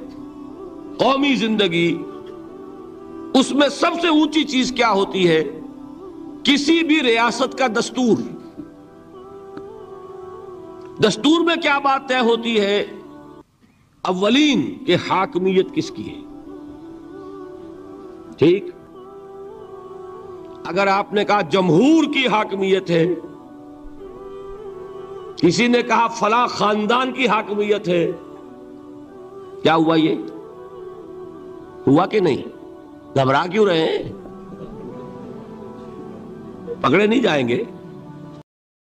قومی زندگی، اس میں سب سے اونچی چیز کیا ہوتی ہے؟ کسی بھی ریاست کا دستور. دستور میں کیا بات طے ہوتی ہے؟ اولین کہ حاکمیت کس کی ہے. ٹھیک، اگر آپ نے کہا جمہور کی حاکمیت ہے، کسی نے کہا فلاں خاندان کی حاکمیت ہے، کیا ہوا؟ یہ ہوا کہ نہیں؟ گھبرا کیوں رہے ہیں؟ پکڑے نہیں جائیں گے.